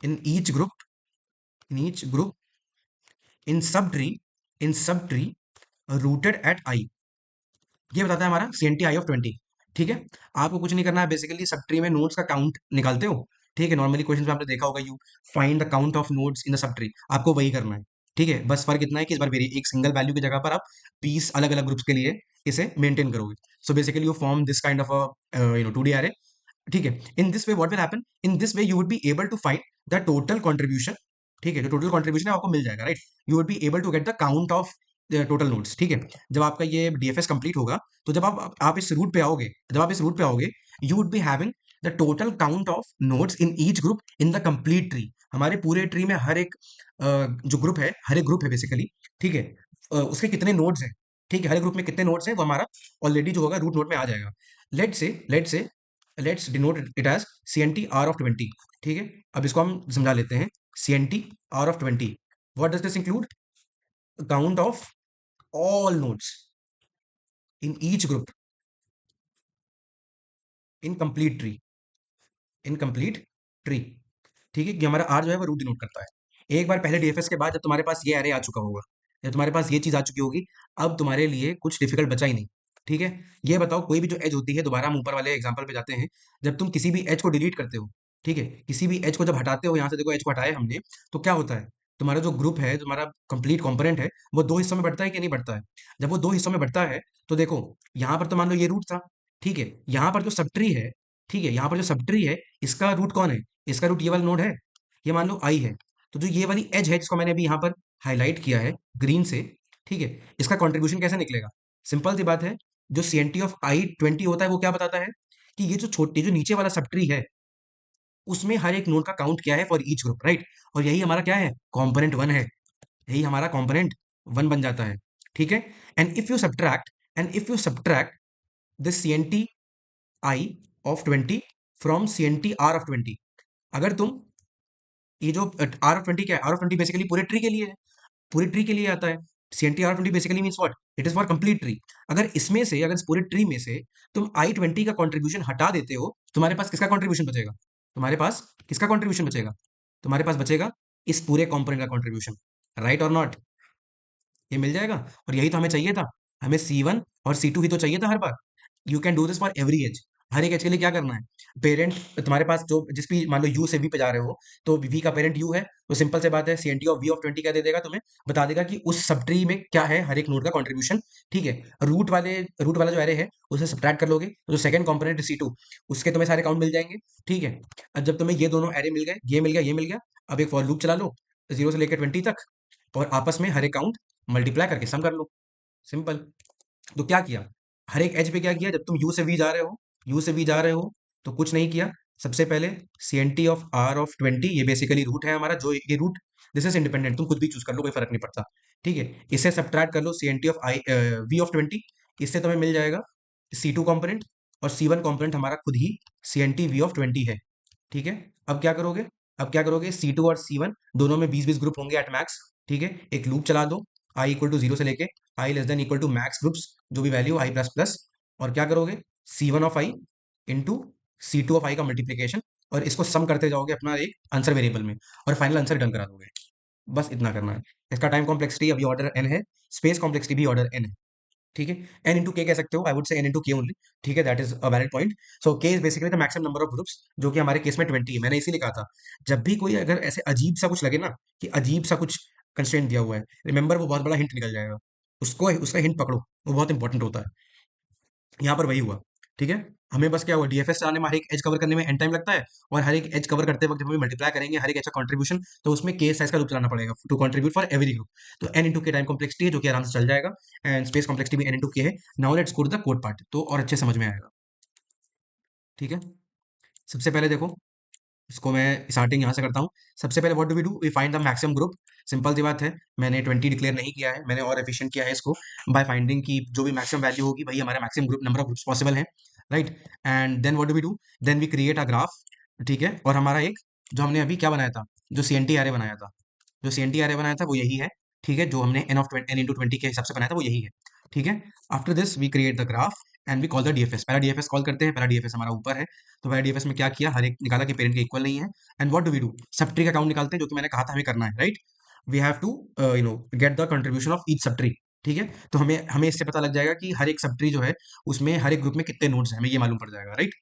in each group in subtree rooted at I. ये बताता है हमारा CNT I of 20। ठीक है, आपको कुछ नहीं करना है, बेसिकली सब ट्री में नोड्स का काउंट निकालते हो। ठीक है, नॉर्मली क्वेश्चन में आपने देखा होगा, you find the count of nodes in the sub tree, आपको वही करना है। ठीक है, बस फर्क इतना है कि इस बार वेरी एक सिंगल वैल्यू की जगह पर आप 20 अलग अलग ग्रुप्स के लिए इसे मेंटेन करोगे। So basically you form this kind of a 2D array। ठीक है, in this way what will happen, in this way you would be able to find the total contribution. ठीक है, जो टोटल कंट्रीब्यूशन है आपको मिल जाएगा, right? You would be able to get the count of total nodes. ठीक है, जब आपका ये डीएफएस कंप्लीट होगा, तो जब आप इस रूट पे आओगे, you would be having the total count of nodes in each group in the complete tree. हमारे पूरे ट्री में हर एक जो ग्रुप है, हर एक ग्रुप है बेसिकली। ठीक है, उसके कितने नोड्स हैं, ठीक है, हर ग्रुप में कितने नोड्स हैं वो हमारा ऑलरेडी जो होगा रूट नोड में आ जाएगा। Let's say let's denote it as CNT R of 20। ठीक है, अब इसको हम समझा लेते हैं। CNT R of 20, what does this include? Count of all nodes in each group in complete tree, in complete tree। ठीक है, कि हमारा आर जो है वो रूट डिनोट करता है। एक बार पहले डीएफएस के बाद जब तुम्हारे पास ये एरे आ चुका होगा, जब तुम्हारे पास ये चीज आ चुकी होगी, अब तुम्हारे लिए कुछ डिफिकल्ट बचा ही नहीं। ठीक है, ये बताओ, कोई भी जो एज होती है, दोबारा हम ऊपर वाले एग्जांपल पे जाते हैं, जब तुम किसी भी एज को डिलीट करते हो, ठीक है, किसी भी एज को जब हटाते हो, यहाँ से देखो एज को हटाया हमने, तो क्या होता है, तुम्हारा जो ग्रुप है, तुम्हारा कंप्लीट कंपोनेंट है, वो दो हिस्सों में बढ़ता है कि नहीं बढ़ता है? जब वो दो हिस्सों में बढ़ता है, तो देखो यहाँ पर तो मान लो ये रूट था। ठीक है, यहाँ पर जो सब ट्री है, ठीक है, यहाँ पर जो सब ट्री है, इसका रूट कौन है? इसका रूट ये वाला नोड है, ये मान लो आई है। तो जो ये वाली एज है जिसको मैंने अभी यहाँ पर हाईलाइट किया है ग्रीन से, ठीक है, इसका कंट्रीब्यूशन कैसे निकलेगा? सिंपल सी बात है, जो CNT of I 20 होता है वो क्या बताता है कि ये जो छोटी जो नीचे वाला सब ट्री है, उसमें हर एक नोड का काउंट क्या है फॉर ईच ग्रुप, राइट? और यही हमारा क्या है, कॉम्पोनेंट 1 है, यही हमारा कॉम्पोनेंट 1 बन जाता है। ठीक है, and if you subtract this CNT I of 20 from CNT R of 20, अगर तुम ये जो R of 20 क्या है, R of 20 बेसिकली पूरे ट्री के लिए है, पूरी ट्री के लिए आता है। CNT R of 20 basically means what, it is for complete tree. अगर इसमें से, अगर इस पूरे ट्री में से तुम I 20 का कंट्रीब्यूशन हटा देते हो, तुम्हारे पास किसका कंट्रीब्यूशन बचेगा? तुम्हारे पास किसका कंट्रीब्यूशन बचेगा? तुम्हारे पास बचेगा इस पूरे कंपोनेंट का कंट्रीब्यूशन, राइट और नॉट? ये मिल जाएगा, और यही तो हमें चाहिए था। हमें C1 और C2 ही तो चाहिए था हर बार। You can do this for every edge. हर एक एज के लिए क्या करना है, पेरेंट तुम्हारे पास जो जिस भी मान लो यू से वी पे जा रहे हो, तो वी का पेरेंट यू है, तो सिंपल से बात है C N T of we of 20 क्या दे देगा तुम्हें, बता देगा कि उस सब ट्री में क्या है हर एक नोड का कंट्रीब्यूशन। ठीक है, रूट वाला जो एरे है उसे सब्ट्रैक्ट कर लोगे, तो जो सेकंड कंपोनेंट सी टू, उसके तुम्हें सारे काउंट मिल जाएंगे। ठीक है, अब जब तुम्हें ये दोनों एरे मिल गए, ये मिल गया, ये मिल गया, अब एक फॉर लूप चला लो 0 से लेकर 20 तक, और आपस में हर एक काउंट मल्टीप्लाई करके सम कर लो। सिंपल। तो क्या किया, हर एक एज पे क्या किया, जब तुम यू से वी जा रहे हो, यू से वी जा रहे हो, तो कुछ नहीं किया। सबसे पहले C N T of R of 20, ये बेसिकली रूट है हमारा, जो ये रूट दिस इज इंडिपेंडेंट, तुम खुद भी चूज कर लो, कोई फर्क नहीं पड़ता। ठीक है, इसे सब्ट्रैक्ट कर लो c N T of i v of 20, इससे तुम्हें मिल जाएगा सी टू कॉम्पोनेंट, और सी वन कॉम्पोनेंट हमारा खुद ही c N t v of 20 है। ठीक है, अब क्या करोगे, अब क्या करोगे, सी टू और सी वन दोनों में 20-20 ग्रुप होंगे एट मैक्स। ठीक है, एक लूप चला दो आई इक्वल टू 0 से लेके i less than equal to max groups, जो भी वैल्यू आई प्लस प्लस, और क्या करोगे, c one of i into c two of i का मल्टीप्लीकेशन, और इसको सम करते जाओगे अपना एक आंसर वेरिएबल में, और फाइनल आंसर डन करा दोगे। बस इतना करना है। इसका टाइम कॉम्प्लेक्सिटी अभी ऑर्डर एन है, स्पेस कॉम्प्लेक्सिटी भी ऑर्डर एन है। ठीक है, एन इंटू के कह सकते हो, I would say n into k only. ठीक है, that is a valid point. So k is basically the maximum number of groups, जो कि हमारे केस में 20 है। मैंने इसीलिए कहा था, जब भी कोई अगर ऐसे अजीब सा कुछ लगे ना, कि अजीब सा कुछ कंस्ट्रेंट दिया हुआ है, रिमेंबर वो बहुत बड़ा हिंट निकल जाएगा, उसको उसका हिंट पकड़ो, वो बहुत इंपॉर्टेंट होता है। यहाँ पर वही हुआ। ठीक है, हमें बस क्या हुआ, डीएफएस चलाने में हर एक एज कवर करने में एन टाइम लगता है, और हर एक एज कवर करते वक्त जब हम मल्टीप्लाई करेंगे हर एक एज का कंट्रीब्यूशन, तो उसमें के साइज का लूप चलाना पड़ेगा to contribute for every group. तो N into K time complexity है, जो कि आराम से चल जाएगा, एंड स्पेस कॉम्प्लेक्सिटी भी एन इंटू के है। Now let's go to the code part, तो और अच्छे समझ में आएगा। ठीक है, सबसे पहले देखो, इसको मैं स्टार्टिंग यहाँ से करता हूँ। सबसे पहले what do we do, we find the maximum group. Simple सी बात है, मैंने 20 डिक्लेयर नहीं किया है, मैंने और एफिशिएंट किया है इसको, बाय फाइंडिंग की जो भी मैक्सिमम वैल्यू होगी वही हमारा maximum group number of groups possible है। Right, and then what do we do, then we create a graph. ठीक है, और हमारा एक जो हमने अभी क्या बनाया था, जो सी एन टी आर बनाया था, जो सी एन टी आर बनाया था वो यही है। ठीक है, जो हमने एन ऑफ एन इंटू 20 के हिसाब से बनाया था वो यही है। ठीक है, after this we create the graph and we call the DFS. पहला डीएफएस कॉल करते हैं, पहला डीएफएस हमारा ऊपर है, तो पहला डीएफएस में क्या किया, हर एक निकाला कि पेरेंट के इक्वल नहीं है। And what do we do, sub tree का काउंट निकालते हैं, जो कि मैंने कहा था हमें करना है। Right, we have to get the contribution of each sub tree. ठीक है, तो हमें हमें इससे पता लग जाएगा कि हर एक सब ट्री जो है उसमें हर एक ग्रुप में कितने नोड्स हैं, हमें ये मालूम पड़ जाएगा। Right,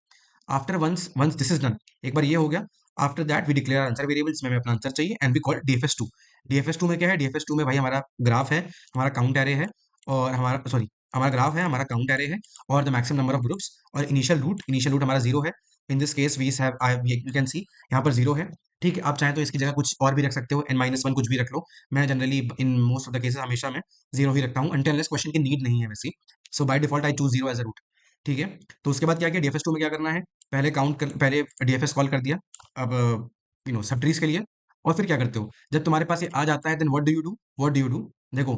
after once once this is done, एक बार ये हो गया, after that we declare answer variable, जिसमें हमें अपना आंसर चाहिए, and we call DFS two. DFS two में क्या है, डीएफएस टू में भाई हमारा ग्राफ है, हमारा काउंट एरे है, और हमारा सॉरी, हमारा ग्राफ है, हमारा काउंट एरे है, और the maximum number of groups, और इनिशियल रूट हमारा जीरो है। In this case we have you can see यहाँ पर जीरो है। ठीक है, आप चाहें तो इसकी जगह कुछ और भी रख सकते हो, एन माइनस वन कुछ भी रख लो। मैं generally in most of the cases हमेशा मैं जीरो ही रखता हूँ, अनटिल अनलेस क्वेश्चन की नीड नहीं है वैसी। So by default I choose zero as a root. ठीक है, तो उसके बाद क्या किया, डीएफएस टू में क्या करना है, पहले डीएफएस कॉल कर दिया, अब सब ट्रीज के लिए। और फिर क्या करते हो, जब तुम्हारे पास ये आ जाता है, then what do you do, देखो,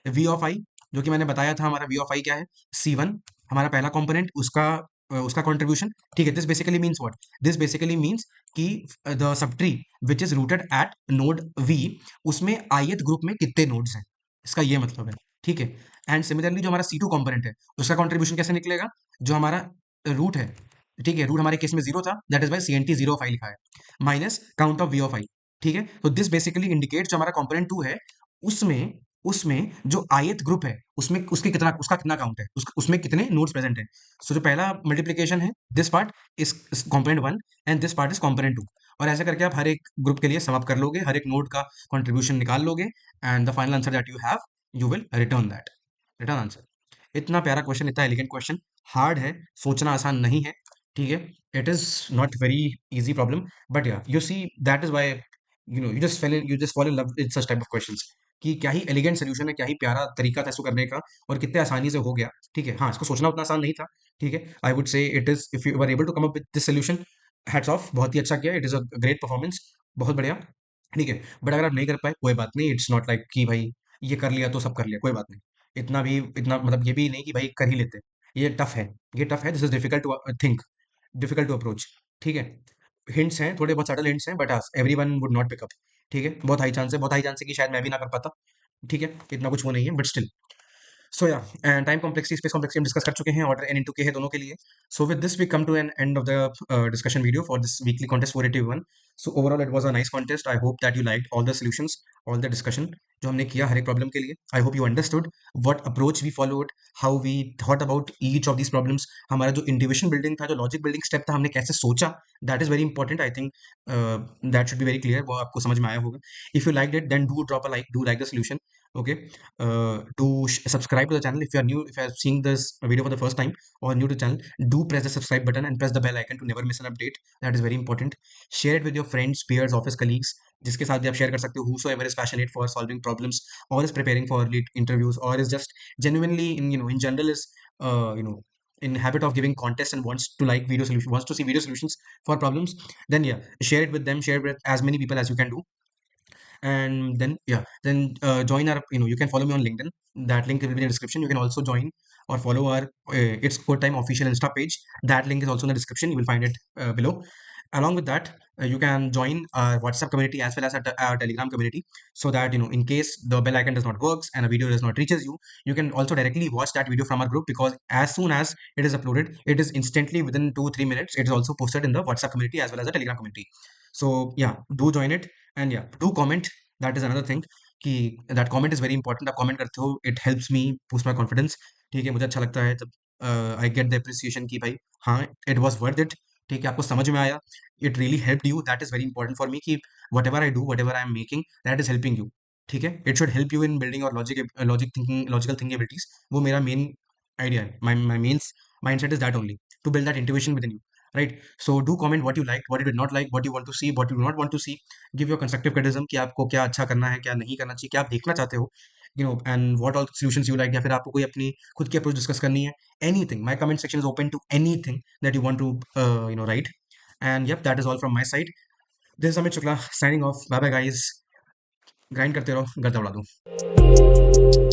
वी ऑफ आई, जो कि मैंने बताया था हमारा वी ऑफ आई क्या है, सी वन, हमारा पहला कंपोनेंट, उसका कंट्रीब्यूशन। ठीक है, this basically means what, this basically means कि the subtree which is rooted at node v, उसमें ith ग्रुप में कितने नोड्स हैं, इसका ये मतलब है। ठीक है, एंड सिमिलरली जो हमारा सी टू कॉम्पोनेंट है, उसका कंट्रीब्यूशन कैसे निकलेगा, जो हमारा रूट है, ठीक है, रूट हमारे केस में जीरो था, that is by c N t zero of i लिखा है, minus count of we of i. ठीक है, तो दिस बेसिकली इंडिकेट जो हमारा कंपोनेंट टू है, उसमें उसमें जो ith ग्रुप है, उसमें उसका कितना काउंट है, उसमें कितने नोड्स प्रेजेंट है। सो जो पहला मल्टीप्लीकेशन है, this part is component one, and this part is component two, और ऐसे करके आप हर एक ग्रुप के लिए सम अप कर लोगे, हर एक नोड का कंट्रीब्यूशन निकाल लोगे, and the final answer that you have, you will return answer. इतना प्यारा क्वेश्चन, इतना एलिगेंट क्वेश्चन, हार्ड है, सोचना आसान नहीं है। ठीक है, it is not very easy problem, but yeah you see that is why you just fall in love with such type of questions, कि क्या ही एलिगेंट सोल्यूशन है, क्या ही प्यारा तरीका था इसको करने का, और कितने आसानी से हो गया। ठीक है, हाँ, इसको सोचना उतना आसान नहीं था। ठीक है, I would say it is, if you are able to come up with this solution, hats off, बहुत ही अच्छा किया, it is a great performance, बहुत बढ़िया। ठीक है, बट अगर आप नहीं कर पाए कोई बात नहीं, इट्स नॉट लाइक कि भाई ये कर लिया तो सब कर लिया, कोई बात नहीं। इतना मतलब ये भी नहीं कि भाई कर ही लेते, ये टफ है, ये टफ है, this is difficult to think, difficult to approach. ठीक है, हिंट्स हैं, थोड़े बहुत सटल हिंट्स हैं, but every one would not pick up. ठीक है, बहुत हाई चांस है, बहुत हाई चांस है कि शायद मैं भी ना कर पाता। ठीक है, इतना कुछ वो नहीं है, but still. So yeah and time complexity space complexity हम डिस्कस कर चुके हैं, ऑर्डर एन इंटू के है दोनों के लिए. So with this we come to an end of the discussion video for this weekly contest 481. So overall it was a nice contest. I hope that you liked all the solutions, all the discussion जो हमने किया हर एक problem के लिए. I hope you understood what approach we followed, how we thought about each of these problems. हमारा जो individual building था, जो लॉजिक बिल्डिंग स्टेप था, हमने कैसे सोचा, that is very important. I think that should be very clear, वो आपको समझ में आया होगा. If you like it then do drop a like, do like the solution. Okay, to subscribe to the channel if you are new, if you are seeing this video for the first time or new to channel, do press the subscribe button and press the bell icon to never miss an update. That is very important. Share it with your friends, peers, office colleagues, जिसके साथ भी आप share कर सकते हो. Whosoever is passionate for solving problems or is preparing for lead interviews or is just genuinely in, you know, in general is you know, in habit of giving contests and wants to like video solutions, wants to see video solutions for problems, then yeah, share it with them, share it with as many people as you can do. And then yeah, then join our, you know, you can follow me on LinkedIn. That link will be in the description. You can also join or follow our it's code time official Insta page. That link is also in the description. You will find it below. Along with that, you can join our WhatsApp community as well as our Telegram community, so that, you know, in case the bell icon does not works and a video does not reaches you, you can also directly watch that video from our group, because as soon as it is uploaded, it is instantly within 2-3 minutes. It is also posted in the WhatsApp community as well as the Telegram community. So yeah, do join it. And yeah, do comment. That is another thing, कि that comment is very important. आप comment करते हो, it helps me boost my confidence. ठीक है, मुझे अच्छा लगता है तब I get the appreciation कि भाई हाँ, it was worth it. ठीक है, आपको समझ में आया, it really helped you. That is very important for me कि whatever I do, whatever I am making, that is helping you. ठीक है, it should help you in building your logical thinking abilities. वो मेरा main idea है. My main mindset is that only, to build that intuition within you, right? So do comment what you liked, what you did not like, what you want to see, what you do not want to see. Give your constructive criticism कि आपको क्या अच्छा करना है, क्या नहीं करना चाहिए, क्या आप देखना चाहते हो, you know, and what all solutions you like, या फिर आपको कोई अपनी खुद की अप्रोच डिस्कस करनी है. Anything, my comment section is open to anything that you want to you know, write. And yep, that is all from my side. This is Amit Shukla signing off. Bye bye guys. Grind करते रहो, गर्दा उड़ा दो.